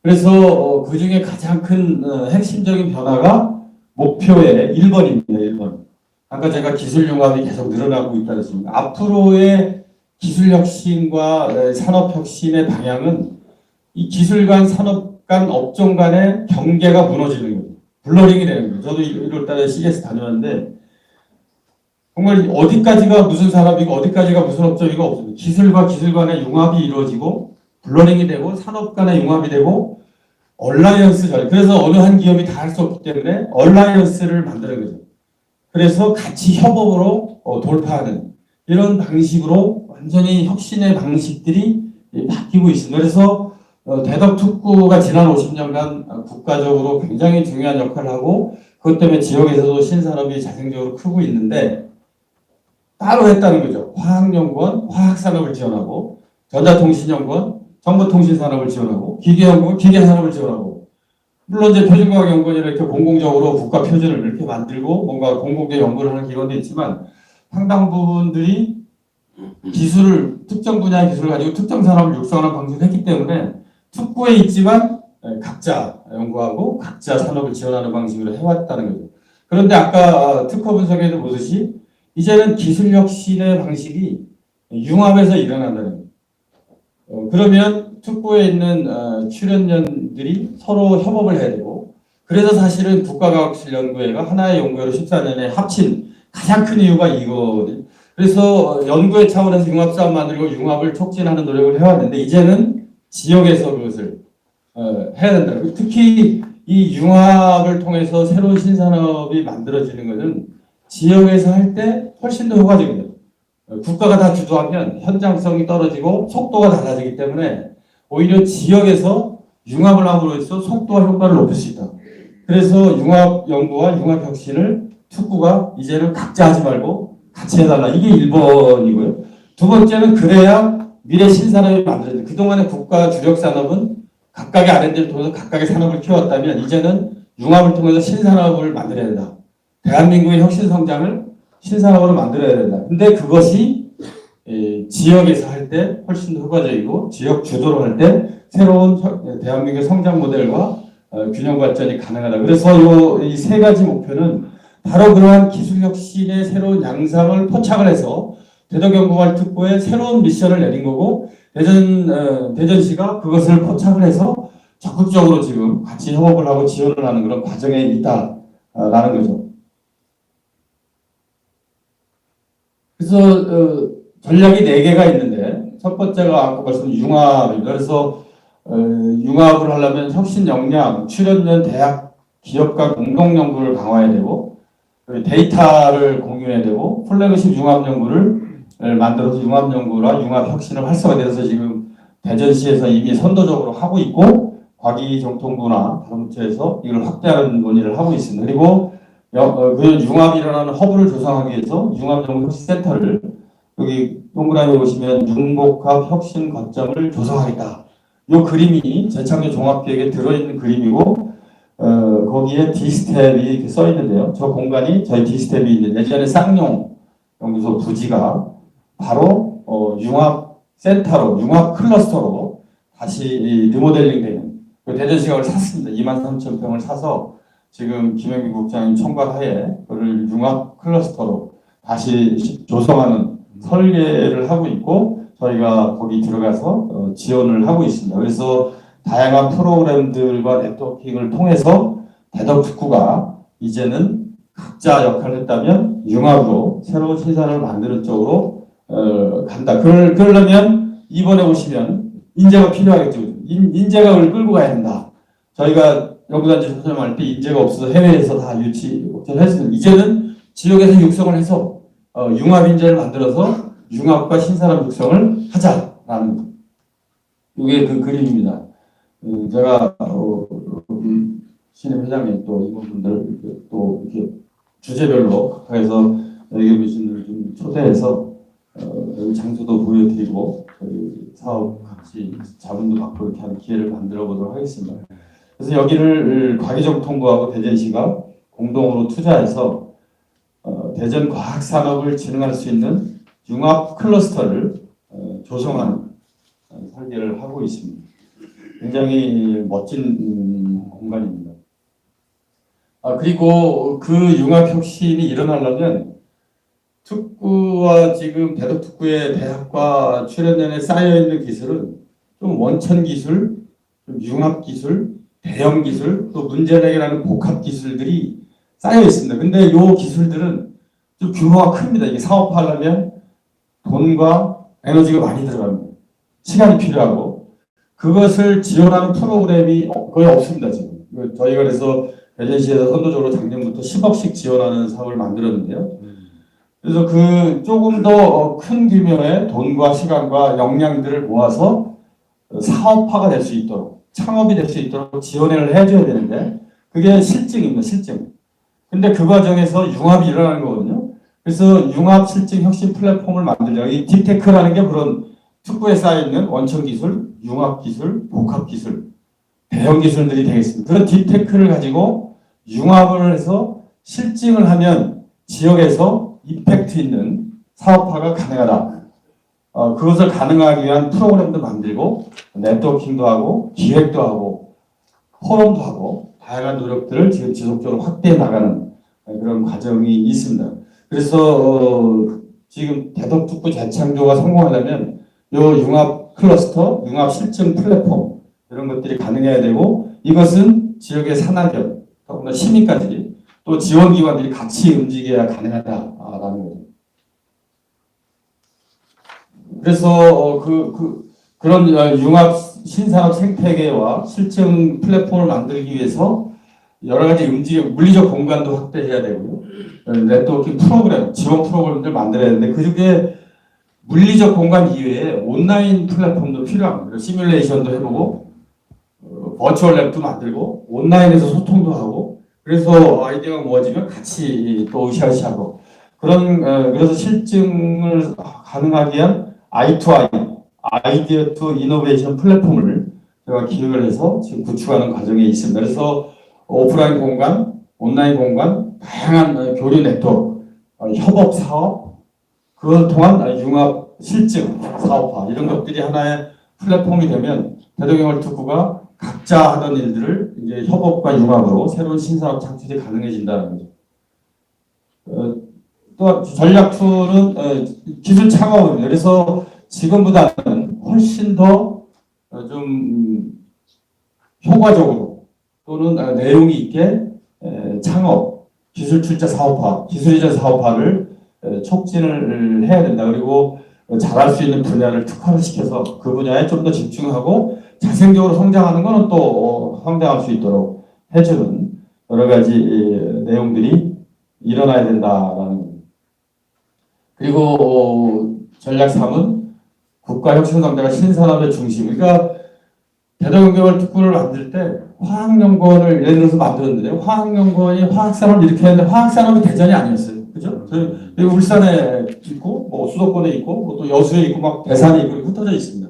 그래서 그 중에 가장 큰 핵심적인 변화가 목표의 1번입니다. 1번. 아까 제가 기술 융합이 계속 늘어나고 있다 그랬습니다. 앞으로의 기술 혁신과 산업 혁신의 방향은 이 기술 간 산업 간 업종 간의 경계가 무너지는 거예요. 블러링이 되는 거예요. 저도 1월 달에 CES 다녀왔는데 정말 어디까지가 무슨 산업이고 어디까지가 무슨 업종이고 없습니다. 기술과 기술 간의 융합이 이루어지고 블러링이 되고 산업 간의 융합이 되고 얼라이언스 그래서 어느 한 기업이 다 할 수 없기 때문에 얼라이언스를 만드는 거죠. 그래서 같이 협업으로 돌파하는 이런 방식으로 완전히 혁신의 방식들이 바뀌고 있습니다. 그래서 대덕특구가 지난 50년간 국가적으로 굉장히 중요한 역할을 하고 그것 때문에 지역에서도 신산업이 자생적으로 크고 있는데 따로 했다는 거죠. 화학연구원, 화학산업을 지원하고 전자통신연구원, 정보통신산업을 지원하고 기계연구원, 기계산업을 지원하고 물론 이제 표준과학연구원이 이렇게 공공적으로 국가 표준을 이렇게 만들고 뭔가 공공적 연구를 하는 기관도 있지만 상당 부분들이 기술을 특정 분야의 기술을 가지고 특정 산업을 육성하는 방식을 했기 때문에 특구에 있지만 각자 연구하고 각자 산업을 지원하는 방식으로 해왔다는 거죠. 그런데 아까 특허 분석에도 보듯이 이제는 기술 혁신의 방식이 융합에서 일어난다는 거예요. 그러면 특구에 있는 출연연들이 서로 협업을 해야 되고 그래서 사실은 국가과학기술연구회가 하나의 연구회로 14년에 합친 가장 큰 이유가 이거거든요. 그래서 연구의 차원에서 융합사업 만들고 융합을 촉진하는 노력을 해왔는데 이제는 지역에서 그것을 해야 된다. 특히 이 융합을 통해서 새로운 신산업이 만들어지는 것은 지역에서 할 때 훨씬 더 효과적입니다. 국가가 다 주도하면 현장성이 떨어지고 속도가 달라지기 때문에 오히려 지역에서 융합을 함으로써 속도와 효과를 높일 수 있다. 그래서 융합 연구와 융합 혁신을 특구가 이제는 각자 하지 말고 같이 해달라. 이게 1번이고요. 두 번째는 그래야 미래 신산업이 만들어진다. 그동안의 국가 주력 산업은 각각의 R&D를 통해서 각각의 산업을 키웠다면 이제는 융합을 통해서 신산업을 만들어야 된다. 대한민국의 혁신 성장을 신산업으로 만들어야 된다. 근데 그것이 지역에서 할 때 훨씬 더 효과적이고 지역 주도로 할 때 새로운 대한민국의 성장 모델과 균형 발전이 가능하다. 그래서 이 세 가지 목표는 바로 그러한 기술 혁신의 새로운 양상을 포착을 해서 대덕연구발특구에 새로운 미션을 내린 거고 대전시가 그것을 포착을 해서 적극적으로 지금 같이 협업을 하고 지원을 하는 그런 과정에 있다라는 거죠. 그래서 전략이 4개가 있는데 첫 번째가 아까 말씀드린 융합입니다. 그래서 융합을 하려면 혁신 역량, 출연연 대학 기업과 공동 연구를 강화해야 되고 데이터를 공유해야 되고 플래그십 융합 연구를 만들어서 융합 연구랑 융합 혁신을 활성화돼서 지금 대전시에서 이미 선도적으로 하고 있고 과기정통부나 다른 부처에서 이걸 확대하는 논의를 하고 있습니다. 그리고 그 융합이 일어나는 허브를 조성하기 위해서 융합연구혁신센터를 여기 동그라미 보시면 융복합 혁신 거점을 조성하겠다. 이 그림이 재창조 종합계획에 들어있는 그림이고 거기에 D스텝이 이렇게 써 있는데요. 저 공간이 저희 D스텝이 있는 예전에 쌍용 연구소 부지가 바로 융합센터로 융합 클러스터로 다시 리모델링 되는 대전시각을 샀습니다. 23,000평을 사서 지금 김영기 국장님 총괄하에 그를 융합 클러스터로 다시 조성하는 설계를 하고 있고 저희가 거기 들어가서 지원을 하고 있습니다. 그래서 다양한 프로그램들과 네트워킹을 통해서 대덕특구가 이제는 각자 역할을 했다면 융합으로 새로운 신산을 만드는 쪽으로 간다. 그러려면 이번에 오시면 인재가 필요하겠죠. 인재가 끌고 가야 된다. 저희가 연구단지 선점할 때 인재가 없어서 해외에서 다 유치를 했습니다. 이제는 지역에서 육성을 해서 융합 인재를 만들어서 융합과 신산업 육성을 하자라는 이게 그 그림입니다. 제가 신임 회장님 또 이분들 또 이렇게 주제별로 해서 여기 계신 분들 좀 초대해서 여기 장소도 보여드리고 그 사업 같이 자문도 받고 이렇게 하는 기회를 만들어 보도록 하겠습니다. 그래서 여기를 과기정통부하고 대전시가 공동으로 투자해서 대전 과학산업을 진흥할 수 있는 융합 클러스터를 조성하는 설계를 하고 있습니다. 굉장히 멋진 공간입니다. 그리고 그 융합혁신이 일어나려면 특구와 지금 대덕특구의 대학과 출연연에 쌓여있는 기술은 좀 원천기술, 좀 융합기술, 대형기술, 또 문제를 해결하는 복합기술들이 쌓여 있습니다. 근데 이 기술들은 좀 규모가 큽니다. 이게 사업하려면 돈과 에너지가 많이 들어갑니다. 시간이 필요하고 그것을 지원하는 프로그램이 거의 없습니다. 지금 저희가 그래서 대전시에서 선도적으로 작년부터 10억씩 지원하는 사업을 만들었는데요. 그래서 그 조금 더 큰 규모의 돈과 시간과 역량들을 모아서 사업화가 될 수 있도록 창업이 될 수 있도록 지원을 해줘야 되는데 그게 실증입니다. 실증. 근데 그 과정에서 융합이 일어나는 거거든요. 그래서 융합 실증 혁신 플랫폼을 만들자. 이 딥테크라는 게 그런 특구에 쌓여있는 원천기술, 융합기술, 복합기술, 대형기술들이 되겠습니다. 그런 딥테크를 가지고 융합을 해서 실증을 하면 지역에서 임팩트 있는 사업화가 가능하다. 그것을 가능하기 위한 프로그램도 만들고 네트워킹도 하고 기획도 하고 포럼도 하고 다양한 노력들을 지금 지속적으로 확대해 나가는 그런 과정이 있습니다. 그래서 지금 대덕특구 재창조가 성공하려면 이 융합 클러스터, 융합 실증 플랫폼 이런 것들이 가능해야 되고 이것은 지역의 산하견, 더구나 시민까지 또 지원기관들이 같이 움직여야 가능하다라는 거죠. 그래서 그런 융합 신산업 생태계와 실증 플랫폼을 만들기 위해서 여러 가지 물리적 공간도 확대해야 되고요. 네트워킹 프로그램, 지원 프로그램들 만들어야 되는데 그중에 물리적 공간 이외에 온라인 플랫폼도 필요합니다. 시뮬레이션도 해보고 버추얼 랩도 만들고 온라인에서 소통도 하고 그래서 아이디어가 모아지면 같이 또 으쌰으쌰하고 그래서 실증을 가능하게 한 I2I, 아이디어 투 이노베이션 플랫폼을 제가 기획을 해서 지금 구축하는 과정에 있습니다. 그래서 오프라인 공간, 온라인 공간, 다양한 교류 네트워크, 협업 사업, 그걸 통한 융합 실증 사업화 이런 것들이 하나의 플랫폼이 되면 대덕특구가 각자 하던 일들을 이제 협업과 융합으로 새로운 신사업 창출이 가능해진다는 거죠. 또 전략 2는 기술 창업입니다. 그래서 지금보다는 훨씬 더 좀 효과적으로 또는 내용이 있게 창업, 기술 출자 사업화, 기술 이전 사업화를 촉진을 해야 된다. 그리고 잘할 수 있는 분야를 특화시켜서 그 분야에 좀 더 집중하고 자생적으로 성장하는 것은 또 성장할 수 있도록 해주는 여러 가지 내용들이 일어나야 된다라는 겁니다. 그리고 전략 3은 국가혁신강대가 신산업의 중심. 그러니까 대덕연구원 특구를 만들 때 화학연구원을 예를 들어서 만들었는데요. 화학연구원이 화학산업을 이렇게 했는데 화학산업이 대전이 아니었어요. 그죠? 저희 울산에 있고, 뭐 수도권에 있고, 뭐 또 여수에 있고, 막 대산에 있고, 흩어져 있습니다.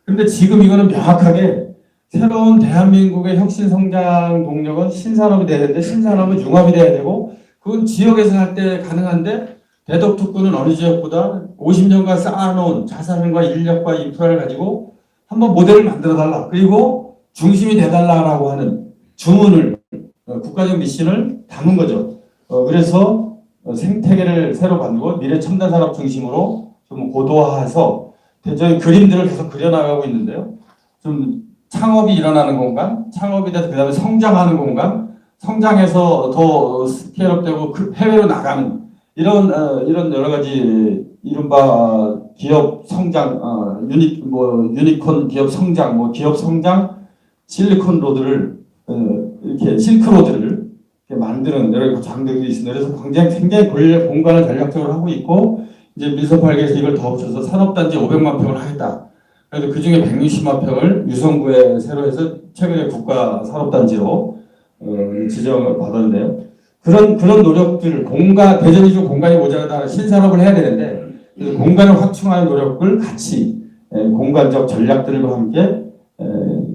그런데 지금 이거는 명확하게 새로운 대한민국의 혁신 성장 동력은 신산업이 돼야 되는데 신산업은 융합이 돼야 되고 그건 지역에서 할 때 가능한데 대덕특구는 어느 지역보다 50년간 쌓아놓은 자산과 인력과 인프라를 가지고 한번 모델을 만들어달라. 그리고 중심이 돼달라라고 하는 주문을 국가적 미션을 담은 거죠. 그래서 생태계를 새로 만들고 미래 첨단 산업 중심으로 좀 고도화해서 대전의 그림들을 계속 그려나가고 있는데요. 좀 창업이 일어나는 공간, 창업이 돼서 그다음에 성장하는 공간, 성장해서 더 스케일업되고 해외로 나가는 이런 여러 가지 이른바 기업 성장, 유니콘 기업 성장, 기업 성장 실리콘 로드를 이렇게 실크로드를 이렇게 만드는 여러 가지 장들이 있습니다. 그래서 굉장히 공간을 전략적으로 하고 있고 이제 밀접하게해서 이걸 더 붙여서 산업단지 500만 평을 하겠다. 그래서 그 중에 160만 평을 유성구에 새로 해서 최근에 국가 산업단지로 지정을 받았는데요. 그런 노력들, 대전이 좀 공간이 모자라다 신산업을 해야 되는데 공간을 확충하는 노력을 같이 공간적 전략들과 함께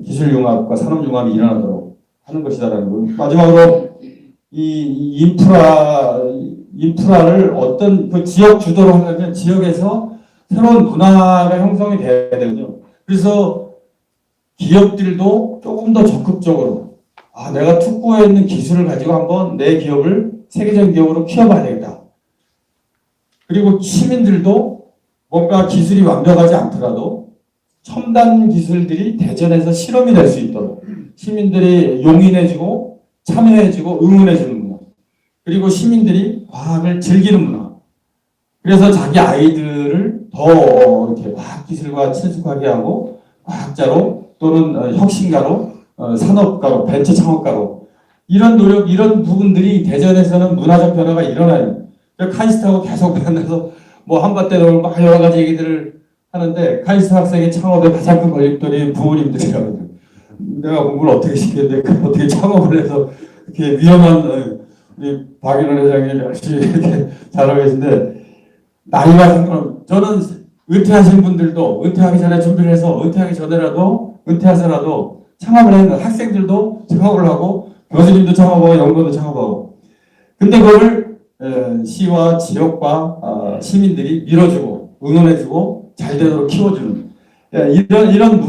기술융합과 산업융합이 일어나도록 하는 것이다라는 거. 마지막으로 이 인프라를 어떤 그 지역 주도로 하려면 지역에서 새로운 문화가 형성이 돼야 되거든요. 그래서 기업들도 조금 더 적극적으로 내가 특구에 있는 기술을 가지고 한번 내 기업을 세계적인 기업으로 키워봐야 되겠다. 그리고 시민들도 뭔가 기술이 완벽하지 않더라도 첨단 기술들이 대전에서 실험이 될 수 있도록 시민들이 용인해지고 참여해지고 응원해주는 문화. 그리고 시민들이 과학을 즐기는 문화. 그래서 자기 아이들을 더 이렇게 과학기술과 친숙하게 하고 과학자로 또는 혁신가로 산업가로 벤처 창업가로 이런 노력 이런 부분들이 대전에서는 문화적 변화가 일어나요. 카이스트하고 계속 만나서 뭐 한밭대로 막 여러 가지 얘기들을 하는데 카이스트 학생의 창업의 가장 큰 걸림돌이 부모님들이라거든요. 내가 공부를 어떻게 시켰는데 어떻게 창업을 해서 이렇게 위험한 우리 박인원 회장이 열심히 이렇게 잘하고 계신데 나이가 상관없. 저는 은퇴하신 분들도 은퇴하기 전에 준비를 해서 은퇴하기 전에라도 은퇴해서라도 창업을 하는 학생들도 창업을 하고 교수님도 창업하고 연구원도 창업하고 근데 그걸 시와 지역과 시민들이 밀어주고 응원해주고 잘 되도록 키워주는 이런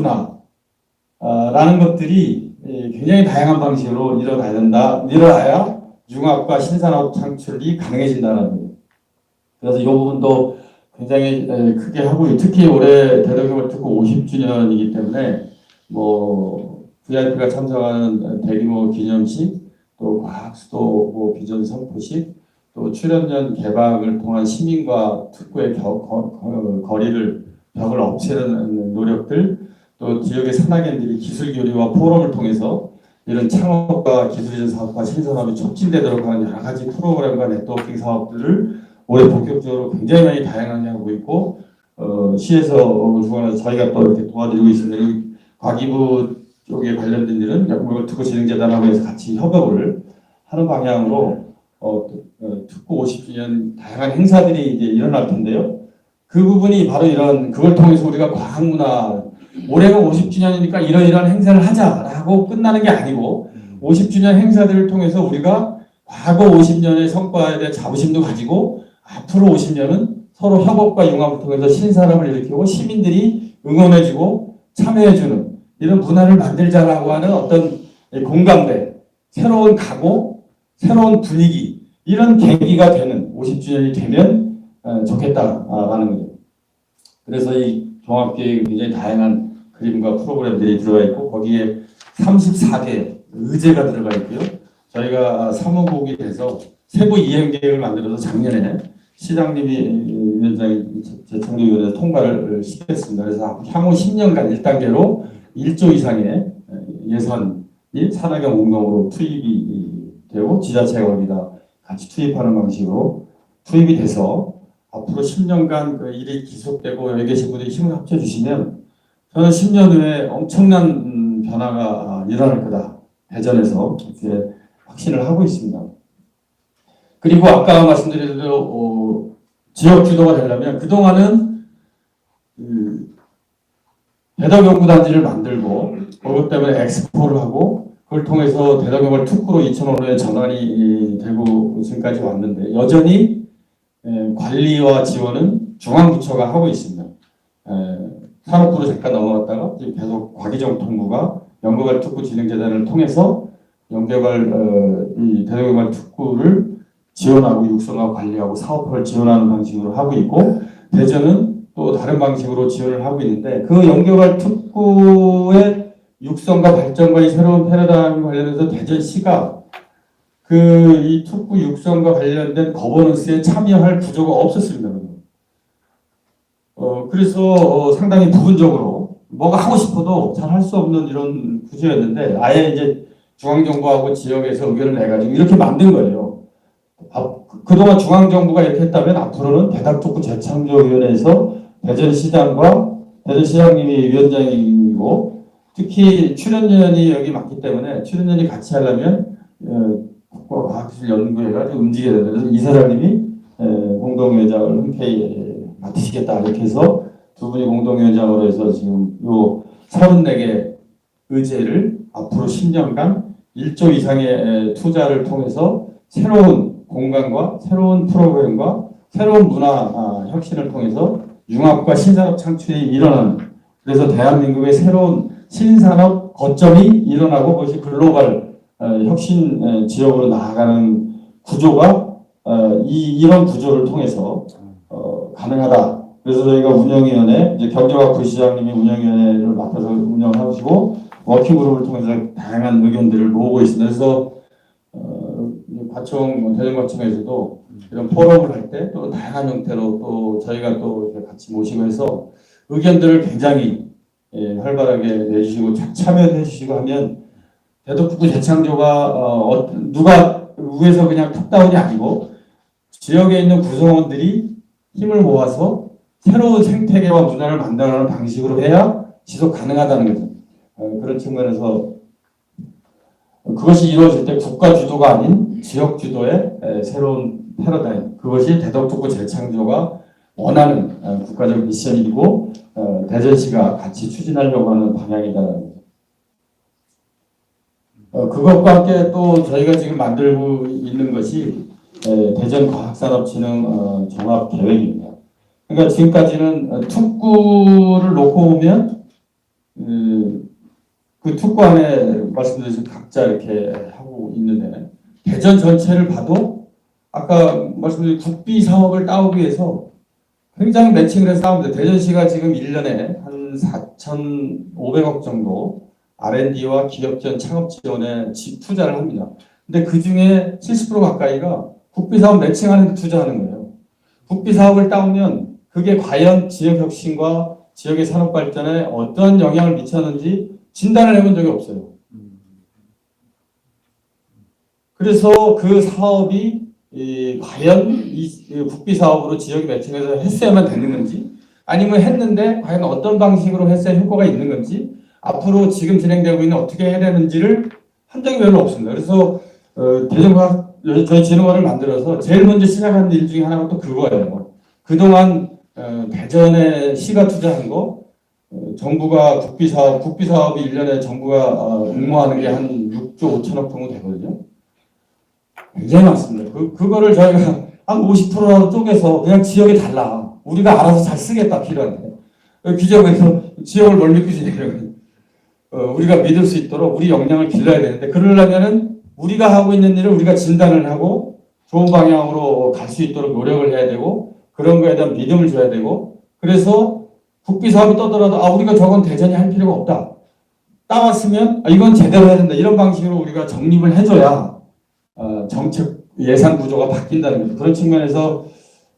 문화라는 것들이 굉장히 다양한 방식으로 일어나야 된다. 일어나야 융합과 신산업 창출이 가능해진다는 거예요. 그래서 이 부분도 굉장히 크게 하고 특히 올해 대덕경을 특구 50주년이기 때문에 뭐 VIP가 참석하는 대규모 기념식 또 과학수도 뭐 비전 선포식 또 출연전 개방을 통한 시민과 특구의 거리를 벽을 없애는 노력들 또 지역의 산학인들이 기술 교류와 포럼을 통해서 이런 창업과 기술이전 사업과 신산업이 촉진되도록 하는 여러 가지 프로그램과 네트워킹 사업들을 올해 본격적으로 굉장히 많이 다양하게 하고 있고 시에서 주관해서 저희가 또 이렇게 도와드리고 있습니다. 과기부 쪽에 관련된 일은 특구 진흥재단하고 해서 같이 협업을 하는 방향으로 특구 50주년 다양한 행사들이 이제 일어날 텐데요. 그 부분이 바로 이런 그걸 통해서 우리가 과학문화 올해가 50주년이니까 이러이러한 행사를 하자라고 끝나는 게 아니고 50주년 행사들을 통해서 우리가 과거 50년의 성과에 대한 자부심도 가지고 앞으로 50년은 서로 협업과 융합을 통해서 신산업을 일으키고 시민들이 응원해주고 참여해주는 이런 문화를 만들자라고 하는 어떤 공감대, 새로운 각오, 새로운 분위기 이런 계기가 되는 50주년이 되면 좋겠다라는 거죠. 그래서 이 종합계획이 굉장히 다양한 그림과 프로그램들이 들어가 있고 거기에 34개 의제가 들어가 있고요. 저희가 사무국이 돼서 세부 이행계획을 만들어서 작년에 시장님이 위원장이 재청조위원회에서 통과를 시켰습니다. 그래서 향후 10년간 1단계로 1조 이상의 예산이 산학형 운동으로 투입이 되고 지자체가 거기다 같이 투입하는 방식으로 투입이 돼서 앞으로 10년간 그 일이 지속되고 여기 계신 분들이 힘을 합쳐주시면 저는 10년 후에 엄청난 변화가 일어날 거다. 대전에서 이렇게 확신을 하고 있습니다. 그리고 아까 말씀드린 대로 지역 주도가 되려면 그동안은 대덕연구단지를 만들고 그것 때문에 엑스포를 하고 그걸 통해서 대덕연구를 특구로 2005년에 전환이 되고 지금까지 왔는데 여전히 관리와 지원은 중앙부처가 하고 있습니다. 산업부로 잠깐 넘어갔다가 지금 계속 과기정통부가 연구개발 특구 진흥재단을 통해서 연구개발 이 대덕연구개발 특구를 지원하고 육성하고 관리하고 사업화를 지원하는 방식으로 하고 있고 대전은 또 다른 방식으로 지원을 하고 있는데 그 연구개발 특구의 육성과 발전과 이 새로운 패러다임 관련해서 대전시가 그 이 특구 육성과 관련된 거버넌스에 참여할 구조가 없었습니다. 그래서 상당히 부분적으로 뭐가 하고 싶어도 잘 할 수 없는 이런 구조였는데 아예 이제 중앙정부하고 지역에서 의견을 내가지고 이렇게 만든 거예요. 그동안 중앙정부가 이렇게 했다면 앞으로는 대덕특구 재창조위원회에서 대전시장과 대전시장님이 위원장이고 특히 출연연이 여기 많기 때문에 출연연이 같이 하려면 국가과학기술연구회가 좀 움직여야 되는데 이사장님이 공동회장을 흔쾌히 맡으시겠다 이렇게 해서 두 분이 공동위원장으로 해서 지금 요 34개 의제를 앞으로 10년간 1조 이상의 투자를 통해서 새로운 공간과 새로운 프로그램과 새로운 문화 혁신을 통해서 융합과 신산업 창출이 일어나는, 그래서 대한민국의 새로운 신산업 거점이 일어나고 그것이 글로벌 혁신 지역으로 나아가는 구조가 이런 구조를 통해서 가능하다. 그래서 저희가 운영위원회, 이제 경제과 부시장님이 운영위원회를 맡아서 운영하시고 워킹그룹을 통해서 다양한 의견들을 모으고 있습니다. 그래서 과청, 대전과청에서도 이런 포럼을 할 때 또 다양한 형태로 또 저희가 또 이렇게 같이 모시고 해서 의견들을 굉장히 활발하게 내주시고 참여해 주시고 하면 대덕북구 재창조가 누가 위에서 그냥 톱다운이 아니고 지역에 있는 구성원들이 힘을 모아서 새로운 생태계와 문화를 만들어가는 방식으로 해야 지속 가능하다는 거죠. 그런 측면에서 그것이 이루어질 때 국가 주도가 아닌 지역 주도의 새로운 패러다임, 그것이 대덕북구 재창조가 원하는 국가적 미션이고 대전시가 같이 추진하려고 하는 방향이다라는 거죠. 그것과 함께 또 저희가 지금 만들고 있는 것이 대전과학산업진흥 종합계획입니다. 그러니까 지금까지는 특구를 놓고 보면 그 특구 안에 말씀드린 각자 이렇게 하고 있는데 대전 전체를 봐도 아까 말씀드린 국비 사업을 따오기 위해서 굉장히 매칭을 해서 싸웁니다. 대전시가 지금 1년에 한 4,500억 정도 R&D와 기업 지원, 창업 지원에 투자를 합니다. 근데 그 중에 70% 가까이가 국비 사업 매칭하는 데 투자하는 거예요. 국비 사업을 따오면 그게 과연 지역 혁신과 지역의 산업 발전에 어떤 영향을 미쳤는지 진단을 해본 적이 없어요. 그래서 그 사업이 과연 이 국비 사업으로 지역이 매칭해서 했어야만 되는 건지, 아니면 했는데 과연 어떤 방식으로 했어야 효과가 있는 건지, 앞으로 지금 진행되고 있는 어떻게 해야 되는지를 한 적이 별로 없습니다. 그래서 대전과학 저희 진흥원을 만들어서 제일 먼저 시작한 일 중에 하나가 또 그거예요. 그동안 대전에 시가 투자한 거, 정부가 국비사업이 1년에 정부가 응모하는 게 한 6조 5천억 정도 되거든요. 굉장히 많습니다. 그거를 저희가 한 50%라도 쪼개서 그냥 지역에 달라. 우리가 알아서 잘 쓰겠다, 필요한데. 기적에서 지역을 뭘 믿기지, 우리가 믿을 수 있도록 우리 역량을 길러야 되는데, 그러려면은 우리가 하고 있는 일을 우리가 진단을 하고 좋은 방향으로 갈 수 있도록 노력을 해야 되고, 그런 거에 대한 믿음을 줘야 되고, 그래서 국비 사업이 떠더라도 우리가 저건 대전이 할 필요가 없다. 따왔으면 이건 제대로 해야 된다. 이런 방식으로 우리가 정립을 해줘야 정책 예산 구조가 바뀐다는 거죠. 그런 측면에서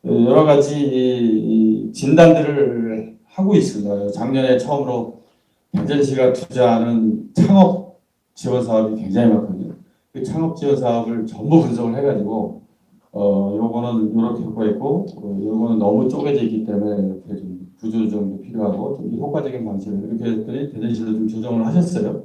여러 가지 진단들을 하고 있습니다. 작년에 처음으로 대전시가 투자하는 창업 지원 사업이 굉장히 많거든요. 그 창업 지원 사업을 전부 분석을 해가지고 요거는 이렇게 효과가 있고 요거는 너무 쪼개져 있기 때문에 이렇게 좀 구조조정도 필요하고 좀 효과적인 방식으로 이렇게 했더니 대전시도 좀 조정을 하셨어요.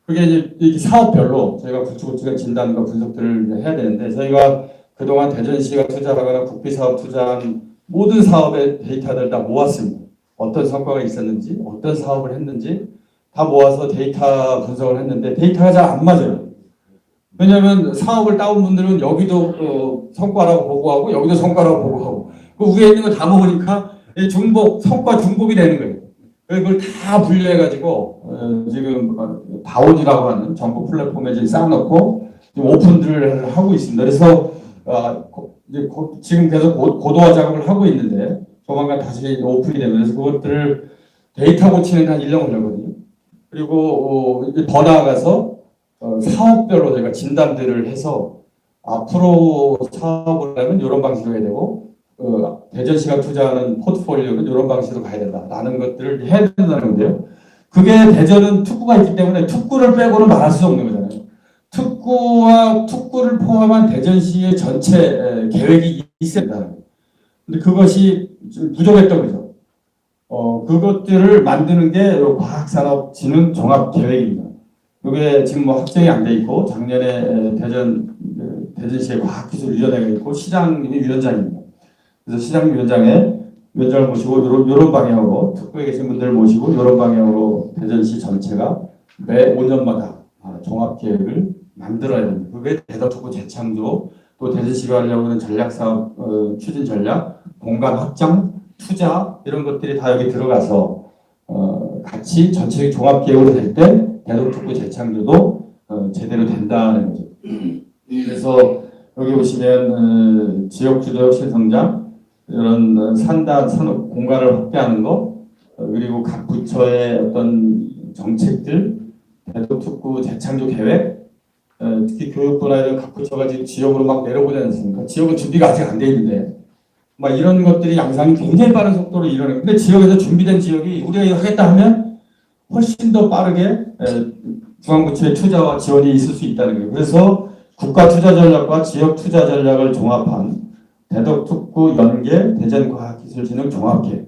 그게 이제 이 사업별로 저희가 구체적인 진단과 분석들을 해야 되는데, 저희가 그동안 대전시가 투자하거나 국비사업 투자한 모든 사업의 데이터들을 다 모았습니다. 어떤 성과가 있었는지, 어떤 사업을 했는지 다 모아서 데이터 분석을 했는데 데이터가 잘 안 맞아요. 왜냐하면 사업을 따온 분들은 여기도 성과라고 보고하고 여기도 성과라고 보고하고 그 위에 있는 거 다 먹으니까 성과 중복이 되는 거예요. 그걸 다 분류해가지고 지금 다온이라고 하는 정보 플랫폼에 지금 쌓아놓고 오픈들을 하고 있습니다. 그래서 지금 계속 고도화 작업을 하고 있는데 조만간 다시 오픈이 되면 그래서 그것들을 데이터 고치는 데 한 1년 걸리거든요. 그리고 더 나아가서 사업별로 저희가 진단들을 해서 앞으로 사업을 하면 이런 방식으로 해야 되고 대전시가 투자하는 포트폴리오는 이런 방식으로 가야 된다라는 것들을 해야 된다는 건데요. 그게 대전은 특구가 있기 때문에 특구를 빼고는 말할 수 없는 거잖아요. 특구를 포함한 대전시의 전체 계획이 있어야 된다는 거예요. 근데 그것이 좀 부족했던 거죠. 그것들을 만드는 게 과학산업진흥 종합계획입니다. 이게 지금 뭐 확정이 안 돼 있고 작년에 대전시의 과학기술위원회가 있고 시장님이 위원장입니다. 그래서 시장님 위원장의 위원장을 모시고 이런 방향으로 특구에 계신 분들을 모시고 이런 방향으로 대전시 전체가 매 5년마다 종합계획을 만들어야 됩니다. 그게 대덕특구 재창조, 또 대전시가 하려고 하는 전략사업 추진 전략, 공간 확장, 투자 이런 것들이 다 여기 들어가서 같이 전체적인 종합계획으로 될 때 대덕특구 재창조도 제대로 된다는 거죠. 그래서 여기 보시면 지역주도 혁신 성장, 이런 산단 산업 공간을 확대하는 것, 그리고 각 부처의 어떤 정책들, 대덕특구 재창조 계획, 특히 교육부나 이런 각 부처가 지금 지역으로 막 내려오지 않습니까? 지역은 준비가 아직 안 돼 있는데 막 이런 것들이 양상이 굉장히 빠른 속도로 일어나요. 근데 지역에서 준비된 지역이 우리가 이거 하겠다 하면 훨씬 더 빠르게 중앙부처의 투자와 지원이 있을 수 있다는 거예요. 그래서 국가 투자 전략과 지역 투자 전략을 종합한 대덕특구 연계 대전과학기술진흥 종합계획.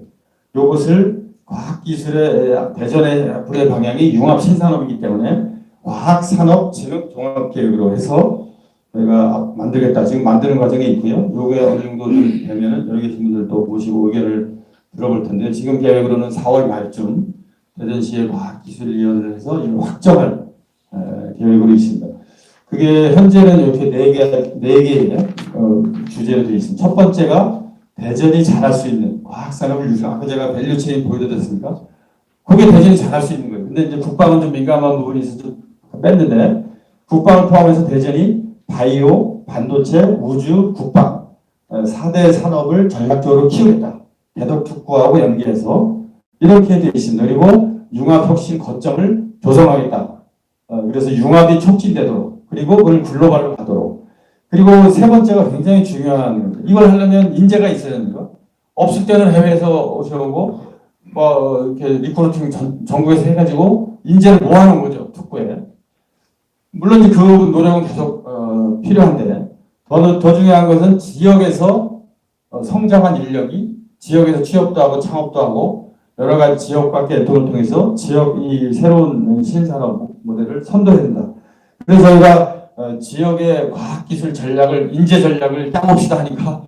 이것을 과학기술의 대전의 앞으로의 방향이 융합신산업이기 때문에 과학산업진흥 종합계획으로 해서 저희가 만들겠다. 지금 만드는 과정에 있고요. 요게 어느 정도 좀 되면은 여기 계신 분들도 모시고 의견을 들어볼 텐데 지금 계획으로는 4월 말쯤 대전시의 과학기술위원회를 해서 이걸 확정할 계획으로 있습니다. 그게 현재는 이렇게 네 개의 주제로 되어 있습니다. 첫 번째가 대전이 잘할 수 있는 과학산업을 유사. 아까 제가 밸류체인 보여드렸습니까? 그게 대전이 잘할 수 있는 거예요. 근데 이제 국방은 좀 민감한 부분이 있어서 좀 뺐는데 국방을 포함해서 대전이 바이오, 반도체, 우주, 국방 4대 산업을 전략적으로 키우겠다. 대덕특구하고 연계해서 이렇게 되어 있습니다. 그리고 융합혁신 거점을 조성하겠다. 그래서 융합이 촉진되도록 그리고 그걸 글로벌로 가도록 그리고 세 번째가 굉장히 중요한 겁니다. 이걸 하려면 인재가 있어야 됩니다. 없을 때는 해외에서 오셔오고 뭐 이렇게 리크루팅 전국에서 해가지고 인재를 모아놓은 거죠. 특구에. 물론 이제 그 노력은 계속 필요한데 더 중요한 것은 지역에서 성장한 인력이 지역에서 취업도 하고 창업도 하고 여러 가지 지역과 개통을 통해서 지역 이 새로운 신산업 모델을 선도해야 된다. 그래서 저희가 지역의 과학기술 전략을 인재 전략을 짜봅시다 하니까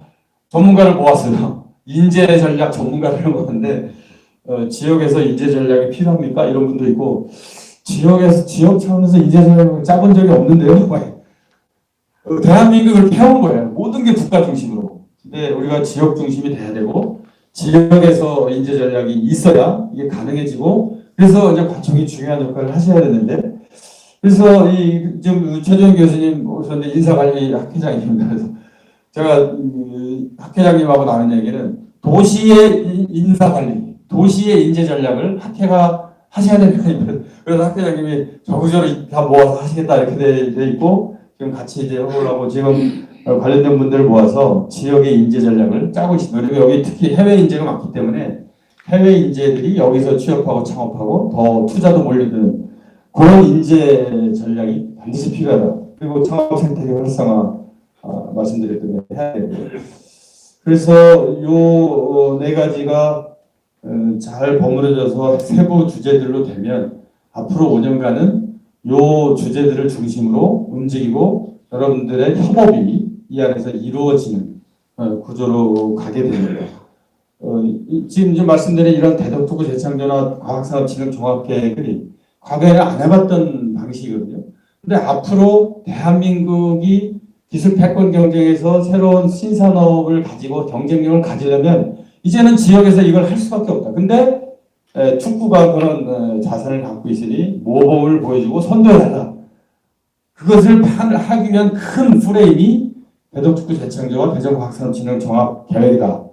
전문가를 모았어요. 인재 전략 전문가를 모았는데 지역에서 인재 전략이 필요합니까? 이런 분도 있고 지역에서 지역 차원에서 인재 전략을 짜본 적이 없는데요. 대한민국을 해온 거예요. 모든 게 국가 중심으로. 근데 우리가 지역 중심이 돼야 되고 지역에서 인재 전략이 있어야 이게 가능해지고 그래서 이제 과청이 중요한 역할을 하셔야 되는데 그래서 지금 최재형 교수님 오셨는데 인사관리 학회장입니다. 그래서 제가 학회장님하고 나눈 얘기는 도시의 인사관리, 도시의 인재 전략을 학회가 하셔야 되는 그래서 학회장님이 저구저를 다 모아서 하시겠다 이렇게 돼 있고 지금 같이 이제 해보려고 지금 관련된 분들을 모아서 지역의 인재 전략을 짜고 있습니다. 그리고 여기 특히 해외 인재가 많기 때문에 해외 인재들이 여기서 취업하고 창업하고 더 투자도 몰려드는 그런 인재 전략이 반드시 필요하다. 그리고 창업 생태계 활성화 말씀드렸던 거 해야 되고요. 그래서 요 네 가지가 잘 버무려져서 세부 주제들로 되면 앞으로 5년간은 요 주제들을 중심으로 움직이고 여러분들의 협업이 이 안에서 이루어지는 구조로 가게 됩니다. 지금 이제 말씀드린 이런 대덕특구 재창조나 과학산업진흥 종합계획이 과거에는 안 해봤던 방식이거든요. 근데 앞으로 대한민국이 기술 패권 경쟁에서 새로운 신산업을 가지고 경쟁력을 가지려면 이제는 지역에서 이걸 할 수밖에 없다. 근데 특구가 그런 자산을 갖고 있으니 모범을 보여주고 선도해달라. 그것을 하기 위한 큰 프레임이 대덕특구 재창조와 대전과학산업진흥 종합계획이다.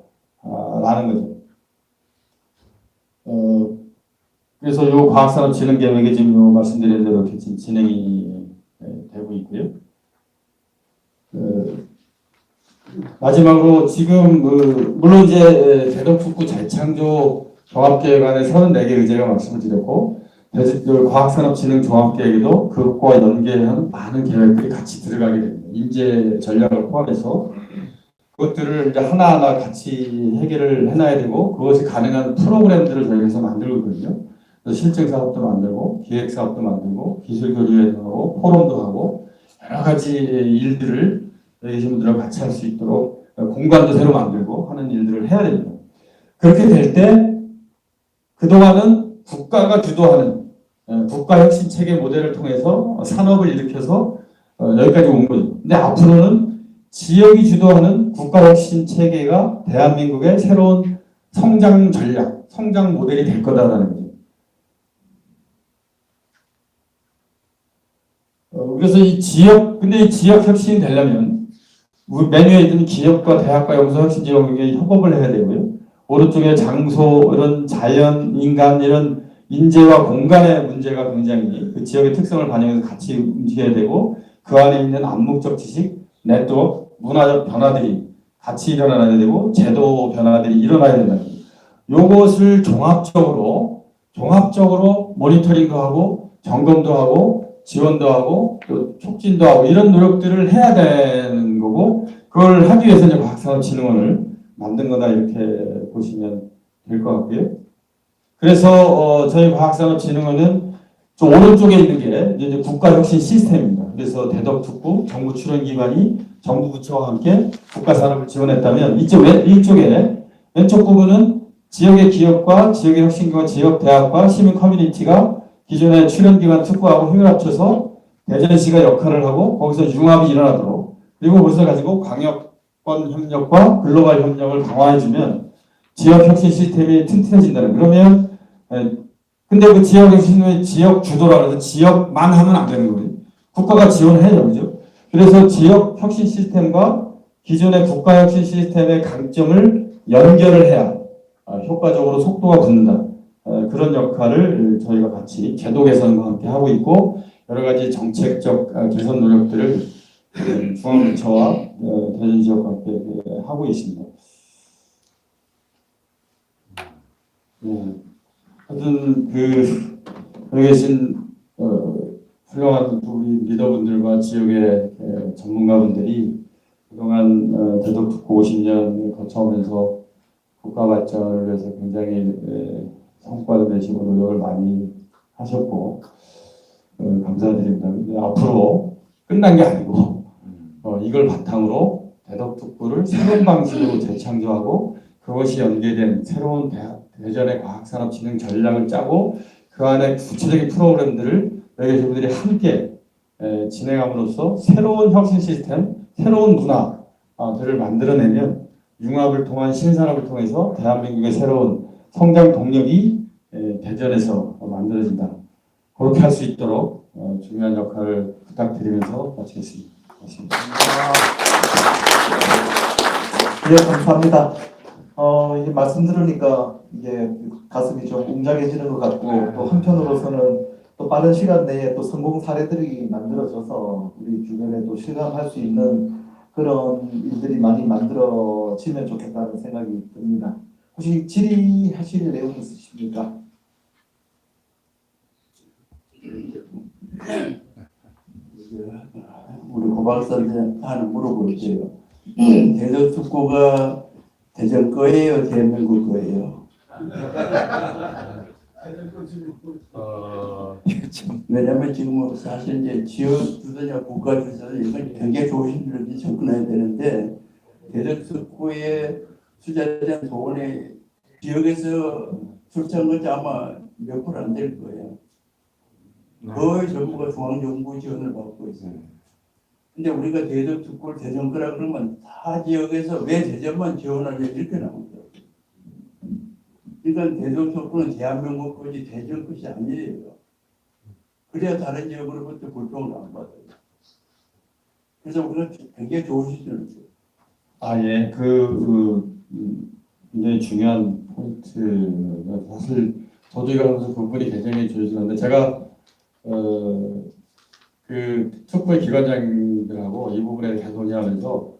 라는 거죠. 그래서 이 과학산업진흥계획이 지금 요 말씀드린 대로 이렇게 진행이 되고 있고요. 마지막으로 지금 물론 이제 대덕특구 재창조 종합계획 안에 34개 의제가 말씀을 드렸고 과학산업진흥 종합계획에도 그것과 연계한 많은 계획들이 같이 들어가게 됩니다. 인재 전략을 포함해서 그것들을 이제 하나하나 같이 해결을 해놔야 되고 그것이 가능한 프로그램들을 저희에서 만들고 있거든요. 그래서 실증 사업도 만들고 기획 사업도 만들고 기술 교류회도 하고 포럼도 하고 여러 가지 일들을 여기 계신 분들하고 같이 할 수 있도록 공간도 새로 만들고 하는 일들을 해야 됩니다. 그렇게 될 때 그동안은 국가가 주도하는 국가혁신 체계 모델을 통해서 산업을 일으켜서 여기까지 온 거죠. 근데 앞으로는 지역이 주도하는 국가혁신 체계가 대한민국의 새로운 성장 전략, 성장 모델이 될 거다라는 거죠. 그래서 근데 이 지역 혁신이 되려면 우리 메뉴에 있는 기업과 대학과 연구소 혁신 지역에 협업을 해야 되고요. 오른쪽에 장소, 이런 자연, 인간, 이런 인재와 공간의 문제가 굉장히 그 지역의 특성을 반영해서 같이 움직여야 되고, 그 안에 있는 암묵적 지식, 네트워크, 문화적 변화들이 같이 일어나야 되고, 제도 변화들이 일어나야 된다. 요것을 종합적으로 모니터링도 하고, 점검도 하고, 지원도 하고, 또 촉진도 하고, 이런 노력들을 해야 되는 거고, 그걸 하기 위해서 이제 과학산업진흥원을 만든 거다, 이렇게 보시면 될 것 같고요. 그래서 저희 과학산업진흥원은 좀 오른쪽에 있는 게 이제 국가혁신 시스템입니다. 그래서 대덕특구 정부 출연 기관이 정부 부처와 함께 국가산업을 지원했다면, 이쪽에 왼쪽 부분은 지역의 기업과 지역의 혁신기관, 지역 대학과 시민 커뮤니티가 기존의 출연기관 특구하고 힘을 합쳐서 대전시가 역할을 하고 거기서 융합이 일어나도록, 그리고 그것을 가지고 광역권 협력과 글로벌 협력을 강화해주면 지역 혁신 시스템이 튼튼해진다는. 그러면 근데 그 지역 혁신의 지역 주도라 해서 지역만 하면 안 되는 거예요. 국가가 지원해요, 그죠? 그래서 지역 혁신 시스템과 기존의 국가 혁신 시스템의 강점을 연결을 해야 효과적으로 속도가 붙는다. 그런 역할을 저희가 같이 제도 개선과 함께 하고 있고, 여러 가지 정책적 개선 노력들을 중앙부처와 대전 지역과 함께 하고 있습니다. 하여튼 여기 계신 훌륭한 우리 리더분들과 지역의 전문가분들이 그동안 대덕특구 50년 거쳐오면서 국가 발전을 위해서 굉장히 성과도 내시고 노력을 많이 하셨고 감사드립니다. 근데 앞으로 끝난 게 아니고 이걸 바탕으로 대덕특구를 새로운 방식으로 재창조하고 그것이 연계된 새로운 대전의 과학산업진흥 전략을 짜고 그 안에 구체적인 프로그램들을 여기 계신 분들이 함께 진행함으로써 새로운 혁신 시스템, 새로운 문화들을 만들어내면 융합을 통한 신산업을 통해서 대한민국의 새로운 성장 동력이 대전에서 만들어진다. 그렇게 할 수 있도록 중요한 역할을 부탁드리면서 마치겠습니다. 고맙습니다. 네, 감사합니다. 이게 말씀 들으니까 이게 가슴이 좀 웅장해지는 것 같고, 또 한편으로서는 또 빠른 시간 내에 또 성공 사례들이 만들어져서 우리 주변에 또 실감할 수 있는 그런 일들이 많이 만들어지면 좋겠다는 생각이 듭니다. 혹시 질의하실 내용 있으십니까? 우리 고박사한테 하나 물어볼게요. 대덕특구가 대전 거예요, 대한민국 거예요? 왜냐면 지금 사실 이제 지역 주도냐 국가 주도냐 이건 굉장히 좋으신 분들이 접근해야 되는데, 대덕특구의 투자된 돈이 지역에서 출자한 것이 아마 몇 프로 안 될 거예요. 거의 전부가 중앙정부 지원을 받고 있어요. 근데 우리가 대덕특구를 대전 거라 그러면 다 지역에서 왜 대전만 지원하냐 이렇게 나옵니다. 그러니까 대덕특구는 대한민국 것이 대전 것이 아니에요. 그래야 다른 지역으로부터 불평을 안 받아요. 그래서 우리가 굉장히 좋으시죠. 예, 굉장히 중요한 포인트가 사실 저도 이걸 하면서 부분이 굉장히 조심한데, 제가 그 특구의 기관장들하고 이 부분에 대해서 논의하면서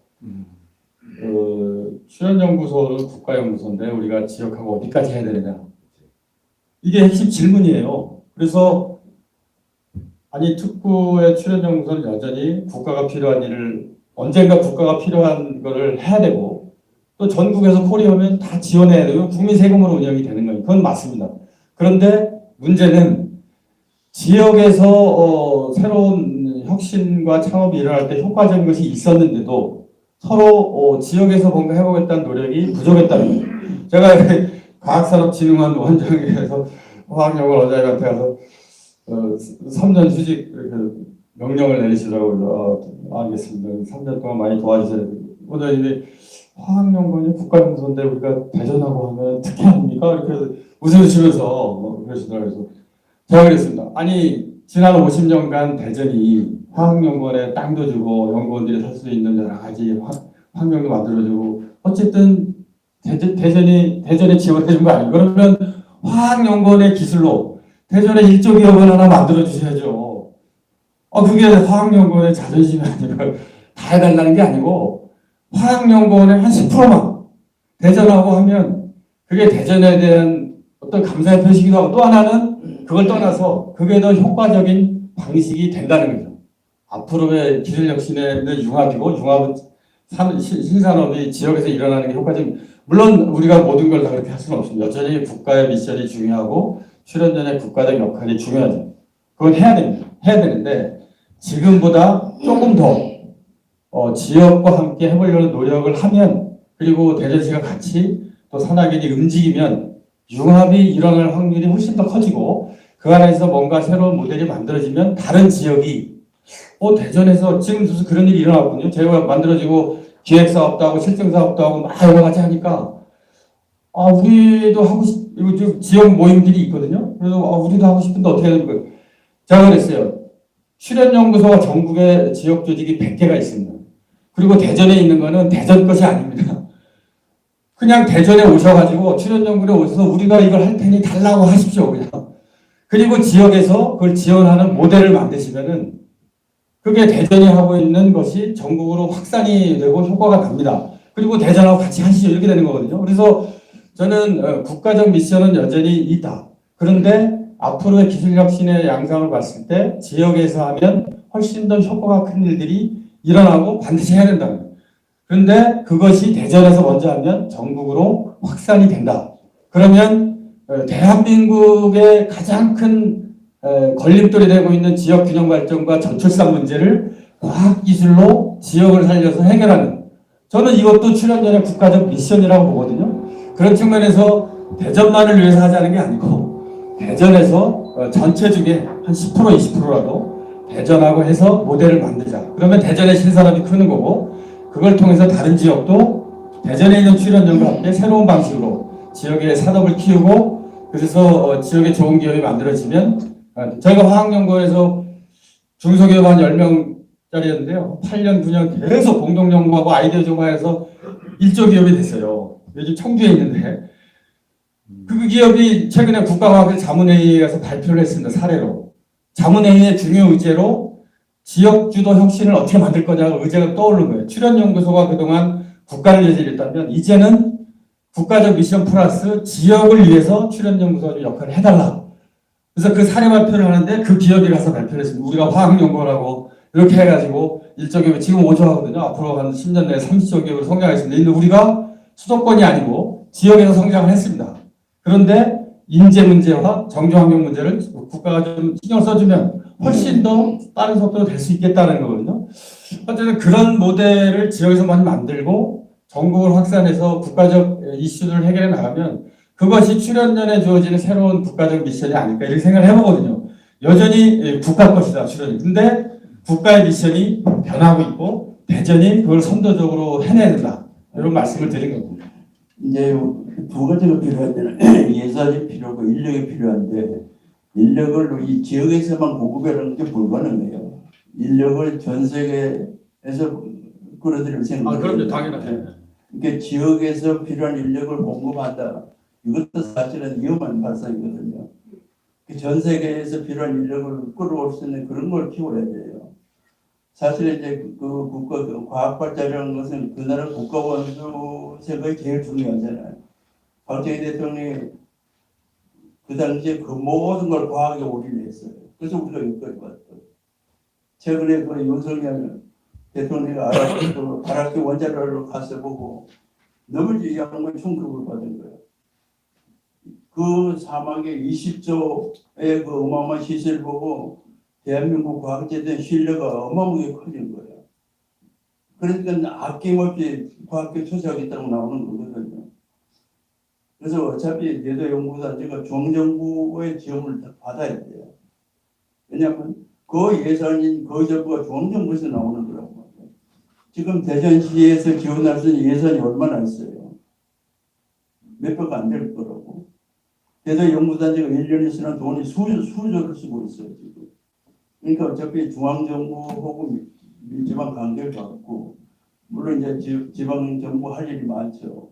출연연구소는 국가연구소인데 우리가 지역하고 어디까지 해야 되느냐, 이게 핵심 질문이에요. 그래서 아니 특구의 출연연구소는 여전히 국가가 필요한 일을 언젠가 국가가 필요한 거를 해야 되고, 또 전국에서 콜이오면 다 지원해야 되고 국민 세금으로 운영이 되는 거예요. 그건 맞습니다. 그런데 문제는 지역에서 새로운 혁신과 창업이 일어날 때 효과적인 것이 있었는데도 서로 지역에서 뭔가 해보겠다는 노력이 부족했다는 거예요. 제가 과학산업진흥원 원장에서 화학연구원 원장님한테 가서 3년 휴직 이렇게 명령을 내리시라고 알겠습니다. 3년 동안 많이 도와주셔야 돼요. 원장님이 화학연구원이 국가연구소인데 우리가 대전하고 하면 특혜 아닙니까? 이렇게 웃으시면서 그러시더라고요. 그래서 제가 그랬습니다. 아니 지난 50년간 대전이 화학연구원에 땅도 주고 연구원들이 살 수 있는 여러 가지 환경도 만들어주고 어쨌든 대전에 지원해준 거 아니에요. 그러면 화학연구원의 기술로 대전에 일조기업을 하나 만들어 주셔야죠. 그게 화학연구원의 자존심이 아니고 다 해달라는 게 아니고 화학연구원의 한 10%만 대전하고 하면 그게 대전에 대한 어떤 감사의 표시기도 하고 또 하나는 그걸 떠나서 그게 더 효과적인 방식이 된다는 거죠. 앞으로의 기술혁신의 융합이고 융합은 신산업이 지역에서 일어나는 게 효과적인 물론 우리가 모든 걸 다 그렇게 할 수는 없습니다. 여전히 국가의 미션이 중요하고 출연전의 국가적 역할이 중요하죠. 그건 해야 됩니다. 해야 되는데 지금보다 조금 더 지역과 함께 해보려는 노력을 하면 그리고 대전시가 같이 또 산악인이 움직이면 융합이 일어날 확률이 훨씬 더 커지고 그 안에서 뭔가 새로운 모델이 만들어지면 다른 지역이 대전에서 지금 무슨 그런 일이 일어났거든요. 제가 만들어지고 기획사업도 하고 실증사업도 하고 막 여러 가지 하니까 우리도 하고 이거 지금 지역 모임들이 있거든요. 그래서 우리도 하고 싶은데 어떻게 해야 될까요? 제가 그랬어요. 출연연구소가 전국에 지역 조직이 100개가 있습니다. 그리고 대전에 있는 거는 대전 것이 아닙니다. 그냥 대전에 오셔가지고 출연연구소에 오셔서 우리가 이걸 할 테니 달라고 하십시오. 그냥. 그리고 지역에서 그걸 지원하는 모델을 만드시면은 그게 대전이 하고 있는 것이 전국으로 확산이 되고 효과가 납니다. 그리고 대전하고 같이 하시죠. 이렇게 되는 거거든요. 그래서 저는 국가적 미션은 여전히 있다. 그런데 앞으로의 기술혁신의 양상을 봤을 때 지역에서 하면 훨씬 더 효과가 큰 일들이 일어나고 반드시 해야 된다는 거예요. 그런데 그것이 대전에서 먼저 하면 전국으로 확산이 된다. 그러면 대한민국의 가장 큰 걸림돌이 되고 있는 지역 균형 발전과 저출산 문제를 과학기술로 지역을 살려서 해결하는 저는 이것도 출연전의 국가적 미션이라고 보거든요. 그런 측면에서 대전만을 위해서 하자는 게 아니고 대전에서 전체 중에 한 10% 20%라도 대전하고 해서 모델을 만들자. 그러면 대전의 신산업이 크는 거고 그걸 통해서 다른 지역도 대전에 있는 출연전과 함께 새로운 방식으로 지역의 산업을 키우고 그래서 지역에 좋은 기업이 만들어지면 저희가 화학연구원에서 중소기업 한 10명짜리였는데요. 8년, 9년 계속 공동연구하고 아이디어 조마해서 1조 기업이 됐어요. 요즘 청주에 있는데 그 기업이 최근에 국가과학의 자문회의에서 발표를 했습니다. 사례로. 자문회의의 중요 의제로 지역주도 혁신을 어떻게 만들 거냐고 의제가 떠오른 거예요. 출연연구소가 그동안 국가를 저질렀다면 이제는 국가적 미션 플러스 지역을 위해서 출연연구소 역할을 해달라. 그래서 그 사례 발표를 하는데 그 기업이 가서 발표를 했습니다. 우리가 화학연구원하고 이렇게 해가지고 1조 기업이 지금 5조 하거든요. 앞으로 한 10년 내에 30조 기업으로 성장하겠습니다. 근데 우리가 수도권이 아니고 지역에서 성장을 했습니다. 그런데 인재 문제와 정규환경 문제를 국가가 좀 신경 써주면 훨씬 더 빠른 속도로 될 수 있겠다는 거거든요. 어쨌든 그런 모델을 지역에서 많이 만들고 전국을 확산해서 국가적 이슈를 해결해 나가면 그것이 출연전에 주어지는 새로운 국가적 미션이 아닐까 이렇게 생각을 해보거든요. 여전히 국가 것이다 출연이. 근데 국가의 미션이 변하고 있고 대전이 그걸 선도적으로 해내야 된다. 이런 말씀을 드린 겁니다. 이제 두 가지가 필요한데는 예산이 필요하고 인력이 필요한데 인력을 이 지역에서만 공급하는 게 불가능해요. 인력을 전 세계에서 끌어들일 생각. 그럼요, 당연하죠. 그러니까 지역에서 필요한 인력을 공급한다. 이것도 사실은 위험한 발상이거든요. 전 세계에서 필요한 인력을 끌어올 수 있는 그런 걸 키워야 돼요. 사실 이제 그 국가 과학 발전이라는 것은 그 나라 국가 원수색이 제일 중요하잖아요. 박정희 대통령이 그 당시에 그 모든 걸 과학에 올인했어요. 그래서 우리가 여기까지 왔어요. 최근에 그 윤석열 대통령이 아랍 원자로를 가서 보고 너무 이 양반 충격을 받은 거예요. 그 사막에 20조의 그 어마어마한 시설을 보고 대한민국 과학자에 대한 신뢰가 어마어마하게 커진 거예요. 그러니까 아낌없이 과학계 투자하겠다고 나오는 거거든요. 그래서 어차피 대도연구단지가 중앙정부의 지원을 다 받아야 돼요. 왜냐하면 그 예산인 그 정부가 중앙정부에서 나오는 거라고. 지금 대전시에서 지원할 수 있는 예산이 얼마나 있어요? 몇백가 안 될 거라고. 대도연구단지가 1년에 쓰는 돈이 수조를 쓰고 있어요, 지금. 그러니까 어차피 중앙정부하고 지방 관계를 갖고, 물론 이제 지방정부 할 일이 많죠.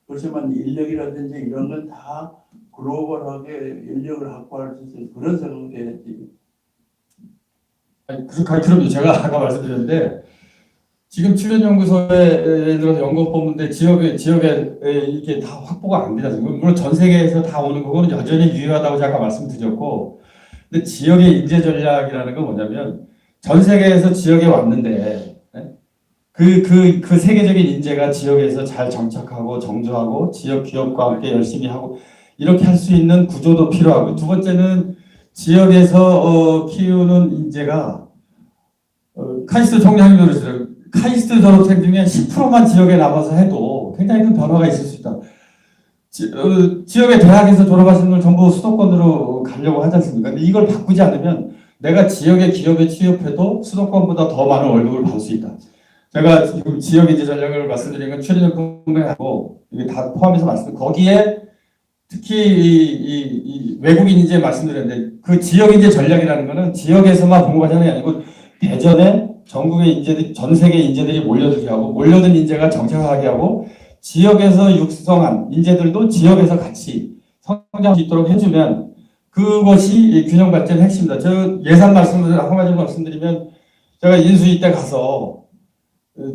그렇지만 인력이라든지 이런 건 다 글로벌하게 인력을 확보할 수 있는 그런 생각을 해야지. 아니, 그럼요. 제가 아까 말씀드렸는데, 지금 출연연구소에 예를 들어서 연구원 뽑는데 지역에 이게 다 확보가 안 되지 않습니까? 물론 전 세계에서 다 오는 거는 여전히 유효하다고 제가 말씀드렸고, 근데 지역의 인재 전략이라는 건 뭐냐면, 전 세계에서 지역에 왔는데, 그 세계적인 인재가 지역에서 잘 정착하고 정조하고 지역 기업과 함께 열심히 하고 이렇게 할 수 있는 구조도 필요하고, 두 번째는 지역에서 키우는 인재가 카이스트 총장님도 그러시더라고요. 카이스트 졸업생 중에 10%만 지역에 남아서 해도 굉장히 큰 변화가 있을 수 있다. 지역의 대학에서 졸업하신 분 전부 수도권으로 가려고 하지 않습니까? 근데 이걸 바꾸지 않으면 내가 지역의 기업에 취업해도 수도권보다 더 많은 월급을 받을 수 있다. 제가 지금 지역 인재 전략을 말씀드린 건 출연연구하고 이게 다 포함해서 말씀드린 거기에 특히 이 외국인 인재 말씀드렸는데 그 지역 인재 전략이라는 거는 지역에서만 공부하자는 게 아니고 대전에 전국의 인재들, 전 세계 인재들이 몰려들게 하고 몰려든 인재가 정착하게 하고 지역에서 육성한 인재들도 지역에서 같이 성장할 수 있도록 해주면 그것이 균형 발전의 핵심이다. 저 예산 말씀을 한 가지 말씀드리면 제가 인수위 때 가서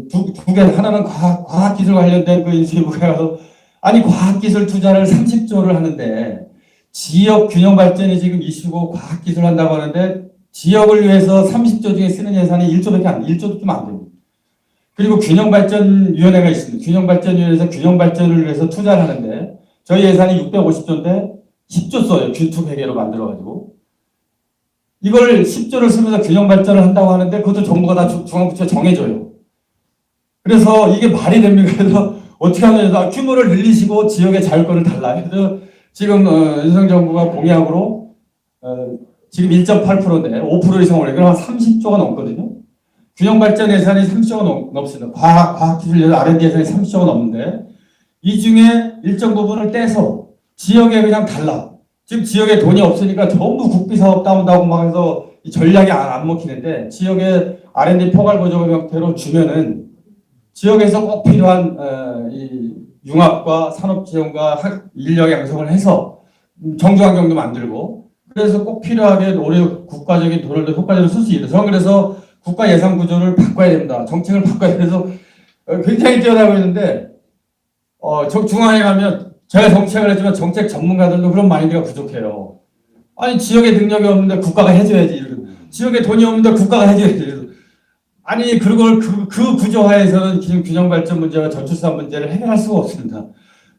두 개, 하나는 과학기술 관련된 그 인수위부에 가서 아니 과학기술 투자를 30조를 하는데 지역 균형 발전이 지금 이슈고 과학기술 한다고 하는데 지역을 위해서 30조 중에 쓰는 예산이 1조도 좀 안 됩니다. 그리고 균형발전위원회가 있습니다. 균형발전위원회에서 균형발전을 위해서 투자를 하는데 저희 예산이 650조인데 10조 써요. 균투 회계로 만들어가지고. 이걸 10조를 쓰면서 균형발전을 한다고 하는데 그것도 정부가 다 중앙부처에 정해줘요. 그래서 이게 말이 됩니까? 그래서 어떻게 하느냐. 규모를 늘리시고 지역의 자율권을 달라요. 그래서 지금 윤석열 정부가 공약으로 지금 1.8%인데 5% 이상 올리면 한 30조가 넘거든요. 균형발전 예산이 30조가 넘습니다. 과학기술 R&D 예산이 30조가 넘는데 이 중에 일정 부분을 떼서 지역에 그냥 달라. 지금 지역에 돈이 없으니까 전부 국비사업 따온다고 막 해서 이 전략이 안 먹히는데 지역에 R&D 포괄보조금 형태로 주면은 지역에서 꼭 필요한 이 융합과 산업지원과 인력 양성을 해서 정주환경도 만들고 그래서 꼭 필요하게 국가적인 돈을 더 효과적으로 쓸 수 있다. 저는 그래서 국가 예산 구조를 바꿔야 됩니다. 정책을 바꿔야 돼서 굉장히 뛰어나고 있는데 중앙에 가면 제가 정책을 했지만 정책 전문가들도 그런 마인드가 부족해요. 아니 지역에 능력이 없는데 국가가 해줘야지. 지역에 돈이 없는데 국가가 해줘야지. 아니 그걸 그 구조하에서는 균형 발전 문제와 저출산 문제를 해결할 수가 없습니다.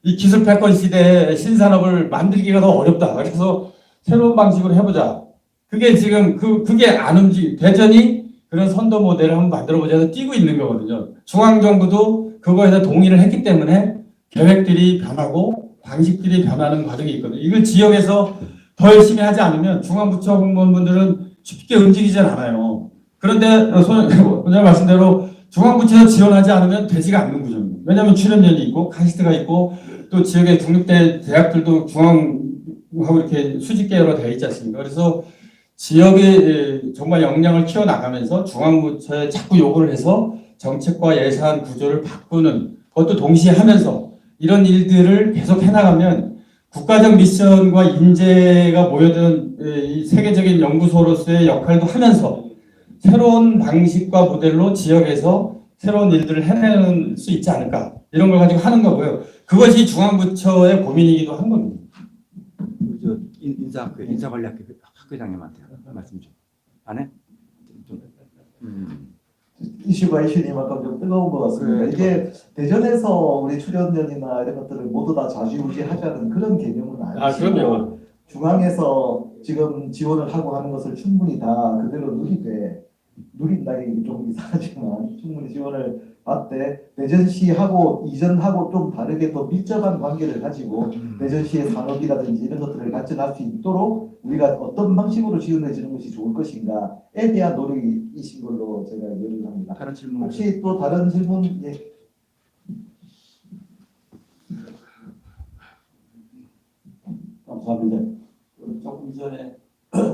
이 기술 패권 시대에 신산업을 만들기가 더 어렵다. 그래서 새로운 방식으로 해보자. 그게 지금 그게 안 대전이 그런 선도 모델을 한번 만들어보자 해서 뛰고 있는 거거든요. 중앙정부도 그거에 대해서 동의를 했기 때문에 계획들이 변하고 방식들이 변하는 과정이 있거든요. 이걸 지역에서 더 열심히 하지 않으면 중앙부처 공무원분들은 쉽게 움직이지 않아요. 그런데 소장 말씀대로 중앙부처에서 지원하지 않으면 되지가 않는 구조입니다. 왜냐하면 출연연이 있고 카이스트가 있고 또 지역의 국립대 대학들도 중앙하고 이렇게 수직 계열로 되어 있지 않습니까? 그래서 지역의 정말 역량을 키워나가면서 중앙부처에 자꾸 요구를 해서 정책과 예산 구조를 바꾸는 것도 동시에 하면서 이런 일들을 계속 해나가면 국가적 미션과 인재가 모여든 이 세계적인 연구소로서의 역할도 하면서 새로운 방식과 모델로 지역에서 새로운 일들을 해낼 수 있지 않을까 이런 걸 가지고 하는 거고요. 그것이 중앙부처의 고민이기도 한 겁니다. 인사관리학교 학교장님한테 말씀 좀 안 해? 이슈가 이슈님 아까 좀 뜨거운 것 같습니다. 이게 대전에서 우리 출연연이나 이런 것들을 모두 다 좌지우지하자는 그런 개념은 아니고 그럼요. 중앙에서 지금 지원을 하고 하는 것을 충분히 다 그대로 누린다 이게 좀 이상하지만 충분히 지원을 봤을 때 대전시하고 이전하고 좀 다르게 더 밀접한 관계를 가지고 대전시의 산업이라든지 이런 것들을 발전할 수 있도록 우리가 어떤 방식으로 지원해주는 것이 좋을 것인가에 대한 노력이신 걸로 제가 이해를 합니다. 다른 질문 혹시 또 다른 질문? 예. 감사합니다. 조금 전에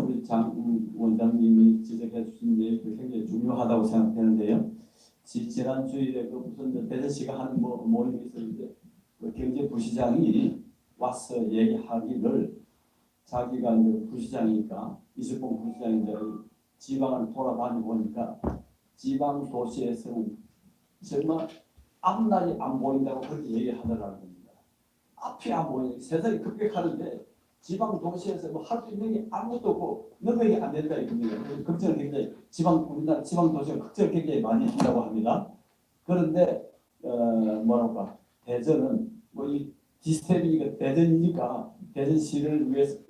우리 장 원장님이 지적해 주신 게 굉장히 중요하다고 생각되는데요. 지난 주일에 그 무슨 대전시가 하는 모임이 있었는데 그 경제부시장이 와서 얘기하기를 자기가 이제 부시장이니까 이수봉 부시장이 이제 지방을 돌아다니 보니까 지방 도시에서는 정말 앞날이 안 보인다고 그렇게 얘기하더라고요. 앞이 안 보이는 세상이 급격하는데 지방 도시에서 뭐 할 수 있는 게 아무것도 없고 너무하게 안 된다 이겁니다. 걱정을 굉장히 우리나라 지방 도시가 걱정을 굉장히 많이 한다고 합니다. 그런데 뭐랄까 대전은 뭐 이 디스테이니까 대전이니까 대전시를 위해서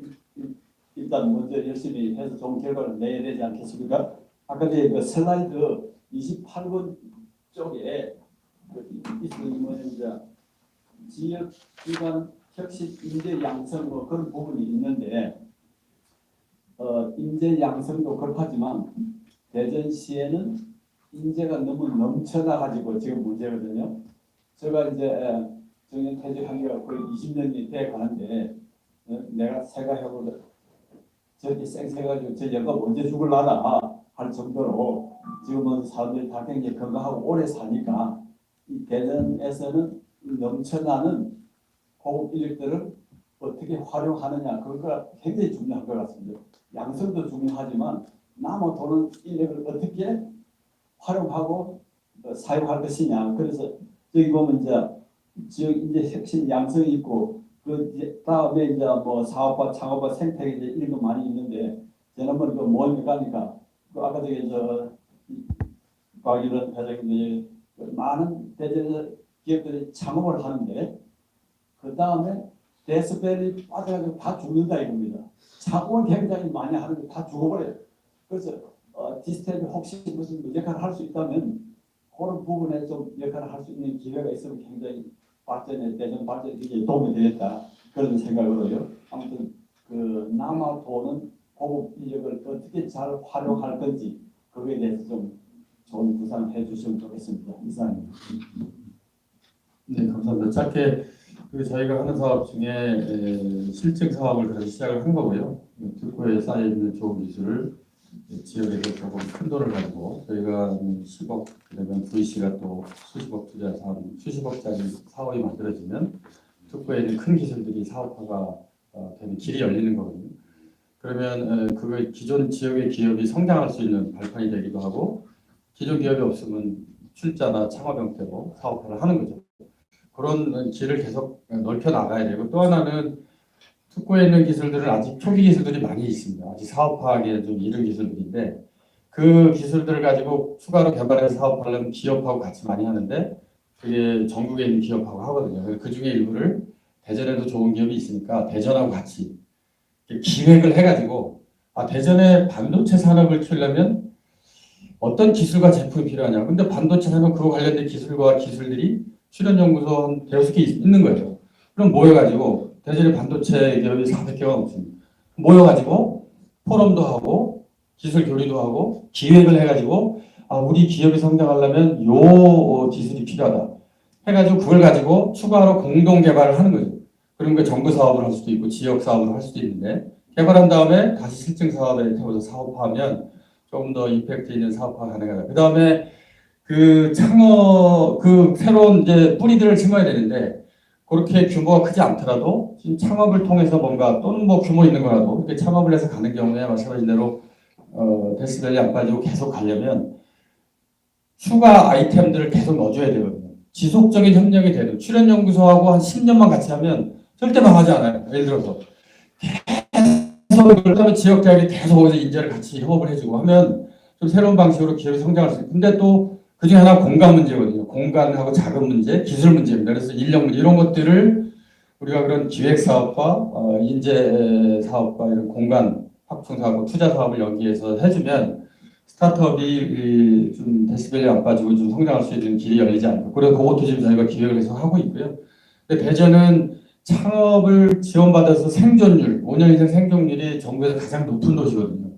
일단 먼저 열심히 해서 좋은 결과를 내야 되지 않겠습니까? 아까 그 슬라이드 28번 쪽에 지역 기반 혁신 인재 양성 뭐 그런 부분이 있는데 인재 양성도 급하지만 대전시에는 인재가 너무 넘쳐나 가지고 지금 문제거든요. 제가 이제 정년 퇴직한 지가 거의 20년이 돼 가는데 내가 생각해보다 저렇게 쌩쌩해가지고 저 영감 언제 죽을라나 할 정도로 지금은 사람들이 다 굉장히 건강하고 오래 사니까 이 대전에서는 넘쳐나는 고급 인력들을 어떻게 활용하느냐 그거가 굉장히 중요한 것 같습니다. 양성도 중요하지만 남아 도는 인력을 어떻게 활용하고 사용할 것이냐. 그래서 여기 보면 이제 지역 이제 혁신 양성이 있고 그 다음에 이제 뭐 사업화, 창업화, 생태계 이제 이런 거 많이 있는데 지난번 그 모임에 가니까 그 아까 저기 박일원 회장님이 많은 대전에서 기업들이 창업을 하는데 그 다음에 데스벨이 빠져가지고 다 죽는다 이겁니다. 창업을 굉장히 많이 하는데 다 죽어버려요. 그래서 디스테이블 혹시 무슨 역할을 할 수 있다면 그런 부분에 좀 역할을 할 수 있는 기회가 있으면 굉장히 대전 발전에 도움이 되겠다 그런 생각으로요. 아무튼 그 남아 도는 고급 인력을 어떻게 잘 활용할 건지 그거에 대해서 좀 좋은 구상해 주시면 좋겠습니다. 이상입니다. 네, 감사합니다. 짧게 저희가 하는 사업 중에 실증 사업을 그래서 시작을 한 거고요. 특구에 쌓여 있는 좋은 기술을 지역에서 조금 큰 돈을 가지고 저희가 10억 그러면 VC가 또 수십억 투자해서 수십억짜리 사업이 만들어지면 특구에 있는 큰 기술들이 사업화가 되는 길이 열리는 거거든요. 그러면 그거 기존 지역의 기업이 성장할 수 있는 발판이 되기도 하고 기존 기업이 없으면 출자나 창업 형태로 사업화를 하는 거죠. 그런 길을 계속 넓혀 나가야 되고 또 하나는 특구에 있는 기술들은 아직 초기 기술들이 많이 있습니다. 아직 사업화하기에 좀 이른 기술들인데 그 기술들을 가지고 추가로 개발해서 사업하려면 기업하고 같이 많이 하는데 그게 전국에 있는 기업하고 하거든요. 그 중에 일부를 대전에도 좋은 기업이 있으니까 대전하고 같이 기획을 해가지고 대전에 반도체 산업을 키우려면 어떤 기술과 제품이 필요하냐. 근데 반도체 산업 그거 관련된 기술과 기술들이 출연연구소 한 대여섯 개 있는 거예요. 그럼 모여가지고 대전에 반도체 기업이 400개가 넘습니다. 모여가지고 포럼도 하고 기술 교류도 하고 기획을 해가지고 우리 기업이 성장하려면 요 기술이 필요하다. 해가지고 그걸 가지고 추가로 공동 개발을 하는 거죠. 그런 거 정부 사업을 할 수도 있고 지역 사업을 할 수도 있는데 개발한 다음에 다시 실증 사업에 태워서 사업화하면 조금 더 임팩트 있는 사업화가 가능하다. 그 다음에 그 창업 그 새로운 이제 뿌리들을 심어야 되는데 그렇게 규모가 크지 않더라도 지금 창업을 통해서 뭔가 또는 뭐 규모 있는 거라도 이렇게 창업을 해서 가는 경우에 말씀하신 대로 데시벨이 안 빠지고 계속 가려면 추가 아이템들을 계속 넣어줘야 되거든요. 지속적인 협력이 되는 출연연구소하고 한 10년만 같이 하면 절대 망하지 않아요. 예를 들어서 계속 그러면 지역대학이 계속 어디서 인재를 같이 협업을 해주고 하면 좀 새로운 방식으로 기업이 성장할 수 있어요. 근데 또 그중에 하나 공간 문제거든요. 공간하고 자금 문제, 기술 문제입니다. 그래서 인력 문제 이런 것들을 우리가 그런 기획 사업과 인재 사업과 이런 공간 확충 사업, 투자 사업을 여기에서 해주면 스타트업이 좀 데시벨이 안 빠지고 좀 성장할 수 있는 길이 열리지 않을까. 그래서 그것도 지금 저희가 기획을 해서 하고 있고요. 근데 대전은 창업을 지원받아서 생존율, 5년 이상 생존율이 전국에서 가장 높은 도시거든요.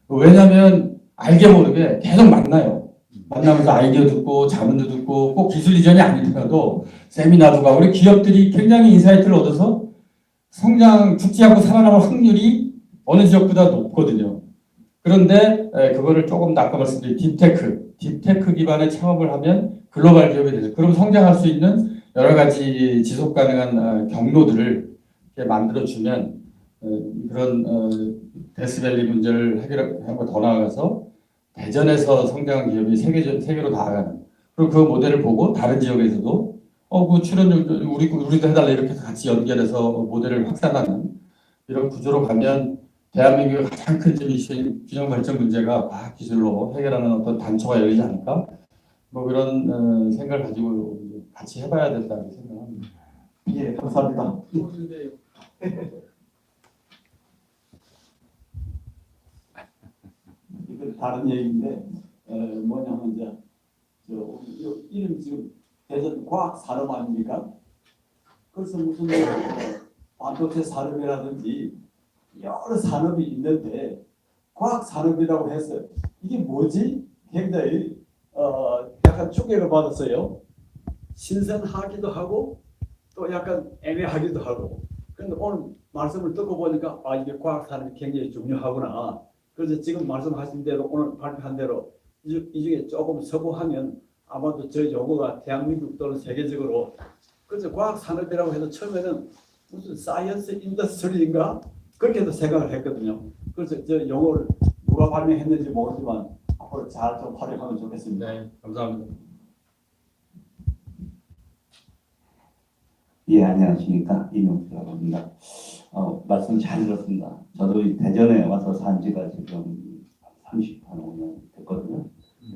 왜냐하면 알게 모르게 계속 만나요. 만나면서 아이디어 듣고 자문도 듣고 꼭 기술 이전이 아니더라도 세미나도 가고 우리 기업들이 굉장히 인사이트를 얻어서 죽지않고 살아남을 확률이 어느 지역보다 높거든요. 그런데 그거를 조금 아까 말씀드린 딥테크 기반의 창업을 하면 글로벌 기업이 되죠. 그럼 성장할 수 있는 여러 가지 지속 가능한 경로들을 이렇게 만들어주면 그런 데스밸리 문제를 해결하고 더 나아가서 대전에서 성장한 기업이 세계로 나아가는 그리고 그 모델을 보고 다른 지역에서도 그 출연료 우리도 해달라 이렇게 해서 같이 연결해서 모델을 확산하는 이런 구조로 가면 대한민국의 가장 큰 균형 발전 문제가 과학 기술로 해결하는 어떤 단초가 열리지 않을까? 뭐 그런 생각을 가지고 같이 해봐야 된다고 생각합니다. 예, 감사합니다. 이건 다른 얘기인데 뭐냐면 이제 이름 지금 대전 과학 산업 아닙니까? 그래서 무슨 반도체 산업이라든지 여러 산업이 있는데 과학 산업이라고 해서 이게 뭐지? 굉장히 약간 충격을 받았어요. 신선하기도 하고 또 약간 애매하기도 하고. 그런데 오늘 말씀을 듣고 보니까 이게 과학 산업이 굉장히 중요하구나. 그래서 지금 말씀하신 대로 오늘 발표한 대로 이 중에 조금 서구하면 아마도 저 용어가 대한민국 또는 세계적으로 그래서 과학 산업이라고 해서 처음에는 무슨 사이언스 인더스트리인가 그렇게도 생각을 했거든요. 그래서 저 용어를 누가 발명했는지 모르지만 앞으로 잘 좀 활용하면 좋겠습니다. 네, 감사합니다. 예, 안녕하십니까. 이명수라고 합니다. 말씀 잘 들었습니다. 저도 이 대전에 와서 산 지가 지금 35년 됐거든요.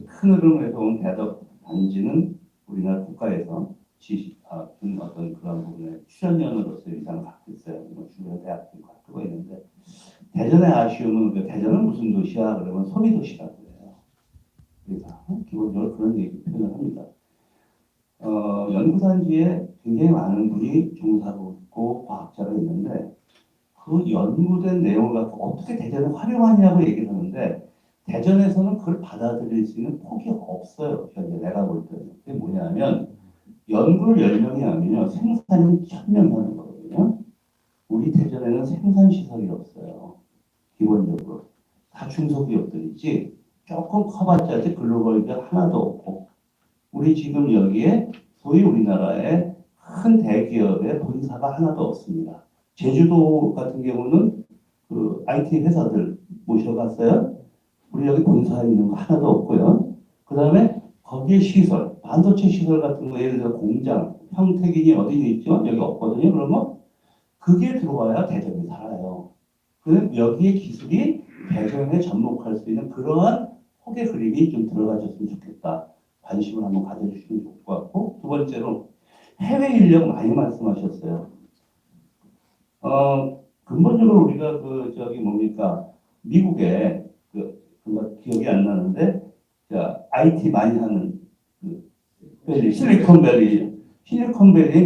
큰 흐름에서 온 대덕 단지는 우리나라 국가에서 준 어떤 그런 부분에 출연연으로서 위상을 갖고 있어요. 주요 대학들도 갖고 있는데 대전의 아쉬움은 대전은 무슨 도시야? 그러면 소비 도시라고 해요. 그래서 기본적으로 그런 얘기 표현을 합니다. 연구단지에 굉장히 많은 분이 종사하고 있고 과학자가 있는데 그 연구된 내용을 갖고 어떻게 대전에 활용하냐고 얘기를 하는데 대전에서는 그걸 받아들일 수 있는 폭이 없어요. 현재 내가 볼 때는. 그게 뭐냐면 연구를 10명이 하면요. 생산이 1000명 하는 거거든요. 우리 대전에는 생산시설이 없어요. 기본적으로. 다 중소기업들이지 조금 커봤자지 글로벌 기업 하나도 없고 우리 지금 여기에 소위 우리나라의 큰 대기업의 본사가 하나도 없습니다. 제주도 같은 경우는 그 IT 회사들 모셔갔어요. 우리 여기 본사에 있는 거 하나도 없고요. 그 다음에 거기에 시설, 반도체 시설 같은 거 예를 들어 공장, 평택인이 어디 있죠? 여기 없거든요. 그러면 그게 들어와야 대전이 살아요. 그럼 여기에 기술이 대전에 접목할 수 있는 그러한 폭의 그림이 좀 들어가셨으면 좋겠다. 관심을 한번 가져주시면 좋을 것 같고 두 번째로 해외 인력 많이 말씀하셨어요. 근본적으로 우리가 미국에 기억이 안 나는데 IT 많이 하는 실리콘밸리에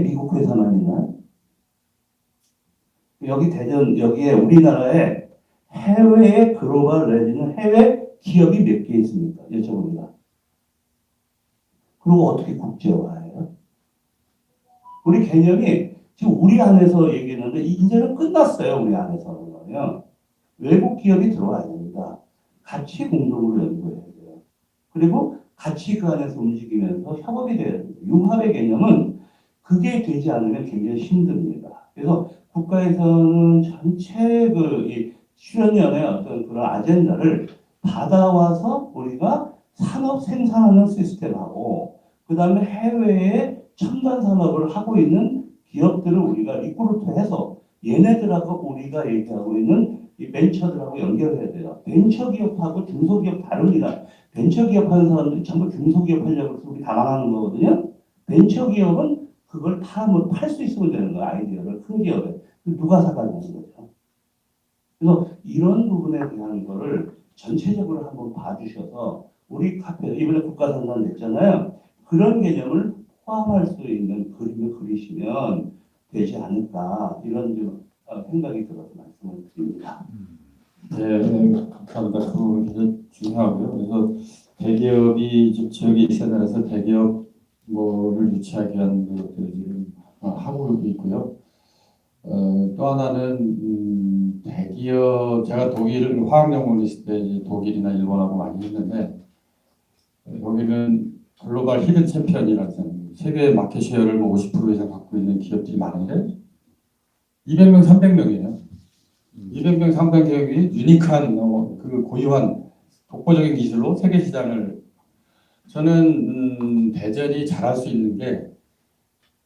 미국 회사만 있나요? 여기 대전 여기에 우리나라에 해외의 글로벌 내지는 해외 기업이 몇 개 있습니까? 여쭤봅니다. 그리고 어떻게 국제화해요? 우리 개념이 지금 우리 안에서 얘기했는데 이제는 끝났어요. 우리 안에서는요. 외국 기업이 들어와야 됩니다. 같이 공동으로 연구해야 돼요. 그리고 같이 그 안에서 움직이면서 협업이 돼야 됩니다. 융합의 개념은 그게 되지 않으면 굉장히 힘듭니다. 그래서 국가에서는 전체 이 출연연의 어떤 그런 아젠다를 받아와서 우리가 산업 생산하는 시스템하고 그 다음에 해외에 첨단 산업을 하고 있는 기업들을 우리가 리크루트해서 얘네들하고 우리가 얘기하고 있는 이 벤처들하고 연결해야 돼요. 벤처기업하고 중소기업 다릅니다. 벤처기업 하는 사람들이 전부 중소기업 하려고 해서 우리 당황하는 거거든요. 벤처기업은 그걸 팔 수 있으면 되는 거예요. 아이디어를 큰 기업에. 누가 사가냐는 거죠. 그래서 이런 부분에 대한 거를 전체적으로 한번 봐주셔서 우리 카페 이번에 국가선언 냈잖아요. 그런 개념을 포함할 수 있는 그림을 그리시면 되지 않을까 이런 좀 생각이 들어서 말씀을 드립니다. 네, 감사합니다. 그 부분 굉장히 중요하고요. 그래서 대기업이 좀 지역에 있어야 돼서 대기업 뭐를 유치하기 위한 것들을 지금 하고 있고요. 또 하나는 대기업, 제가 독일을 화학연구원 있을 때 이제 독일이나 일본하고 많이 했는데 여기는 글로벌 히든 챔피언이라는 세계 마켓 쉐어를 뭐 50% 이상 갖고 있는 기업들이 많은데 200명, 300명이에요. 200명, 300명이 유니크한 그 고유한 독보적인 기술로 세계 시장을 저는 대전이 잘할 수 있는 게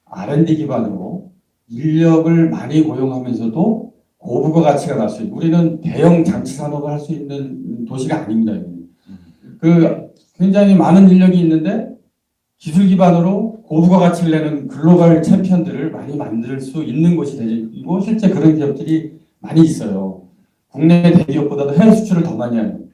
R&D 기반으로 인력을 많이 고용하면서도 고부가 가치가 날 수 있는 우리는 대형 장치 산업을 할 수 있는 도시가 아닙니다. 그 굉장히 많은 인력이 있는데 기술 기반으로 고부가 가치를 내는 글로벌 챔피언들을 많이 만들 수 있는 곳이 대전이고 실제 그런 기업들이 많이 있어요. 국내 대기업보다도 해외 수출을 더 많이 하는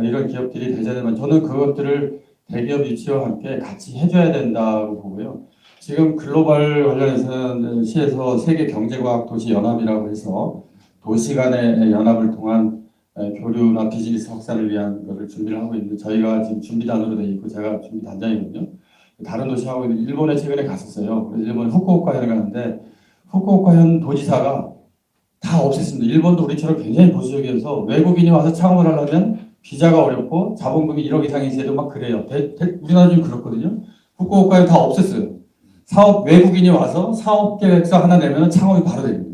이런 기업들이 대전에만 저는 그것들을 대기업 유치와 함께 같이 해줘야 된다고 보고요. 지금 글로벌 관련해서는 시에서 세계 경제과학 도시 연합이라고 해서 도시 간의 연합을 통한 교류나 비즈니스 확산을 위한 것을 준비를 하고 있는데 저희가 지금 준비단으로 되어 있고 제가 준비단장이거든요. 다른 도시하고 일본에 최근에 갔었어요. 그래서 일본 후쿠오카현에 가는데 후쿠오카현 도지사가 다 없앴습니다. 일본도 우리처럼 굉장히 보수적이어서 외국인이 와서 창업을 하려면 비자가 어렵고 자본금이 1억 이상 있어야 되고 막 그래요. 우리나라 좀 그렇거든요. 후쿠오카현 다 없앴어요. 외국인이 와서 사업 계획서 하나 내면 창업이 바로 됩니다.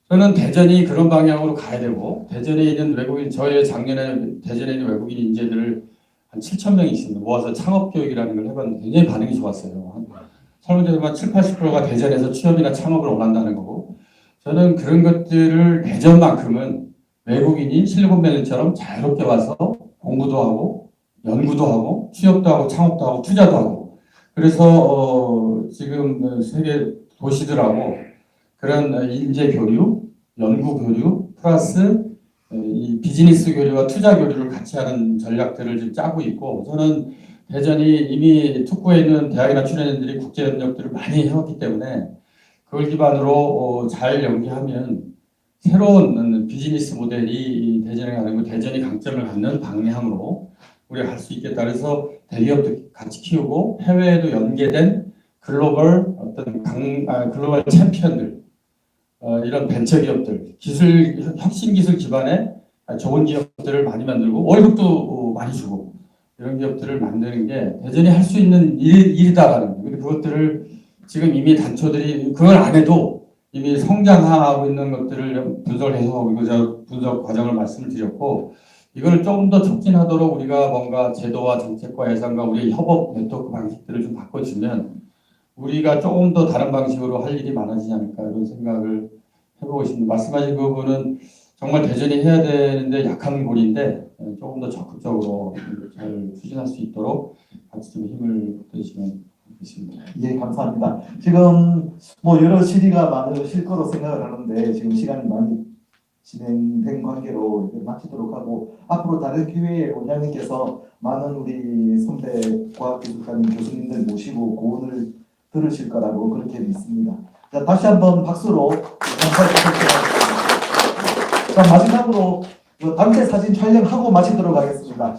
저는 대전이 그런 방향으로 가야 되고 대전에 있는 외국인 저희 작년에 대전에 있는 외국인 인재들을 한 7,000명이 있습니다. 모아서 창업 교육이라는 걸 해봤는데 굉장히 반응이 좋았어요. 설문조사만 70~80%가 대전에서 취업이나 창업을 원한다는 거고 저는 그런 것들을 대전만큼은 외국인이 실리콘밸리처럼 자유롭게 와서 공부도 하고 연구도 하고 취업도 하고 창업도 하고 투자도 하고 그래서 지금 세계 도시들하고 그런 인재 교류, 연구 교류 플러스 이 비즈니스 교류와 투자 교류를 같이 하는 전략들을 지금 짜고 있고 저는 대전이 이미 특구에 있는 대학이나 출연인들이 국제 협력들을 많이 해왔기 때문에 그걸 기반으로 잘 연계하면 새로운 비즈니스 모델이 대전에 가는 거 대전이 강점을 갖는 방향으로 우리가 갈 수 있겠다. 그래서 대기업도 같이 키우고 해외에도 연계된 글로벌 글로벌 챔피언들 이런 벤처 기업들 혁신 기술 기반의 좋은 기업들을 많이 만들고 월급도 많이 주고 이런 기업들을 만드는 게 대전이 할 수 있는 일이다라는 거예요. 그것들을 지금 이미 단초들이 그걸 안 해도 이미 성장하고 있는 것들을 분석을 해서 이거 제가 분석 과정을 말씀을 드렸고 이걸 조금 더 촉진하도록 우리가 뭔가 제도와 정책과 예산과 우리의 협업 네트워크 방식들을 좀 바꿔주면 우리가 조금 더 다른 방식으로 할 일이 많아지지 않을까 이런 생각을 해보고 있습니다. 말씀하신 그 부분은 정말 대전이 해야 되는데 약한 골인데 조금 더 적극적으로 잘 추진할 수 있도록 같이 좀 힘을 보태주시면 좋겠습니다. 예, 감사합니다. 지금 뭐 여러 질의가 많으실 거로 생각을 하는데 지금 시간이 많이 진행된 관계로 이제 마치도록 하고 앞으로 다른 기회에 원장님께서 많은 우리 선배 과학기술가님 교수님들 모시고 고언을 들으실 거라고 그렇게 믿습니다. 자, 다시 한번 박수로 감사해 주시겠습니다. 자, 마지막으로 단체 사진 촬영하고 마치도록 하겠습니다.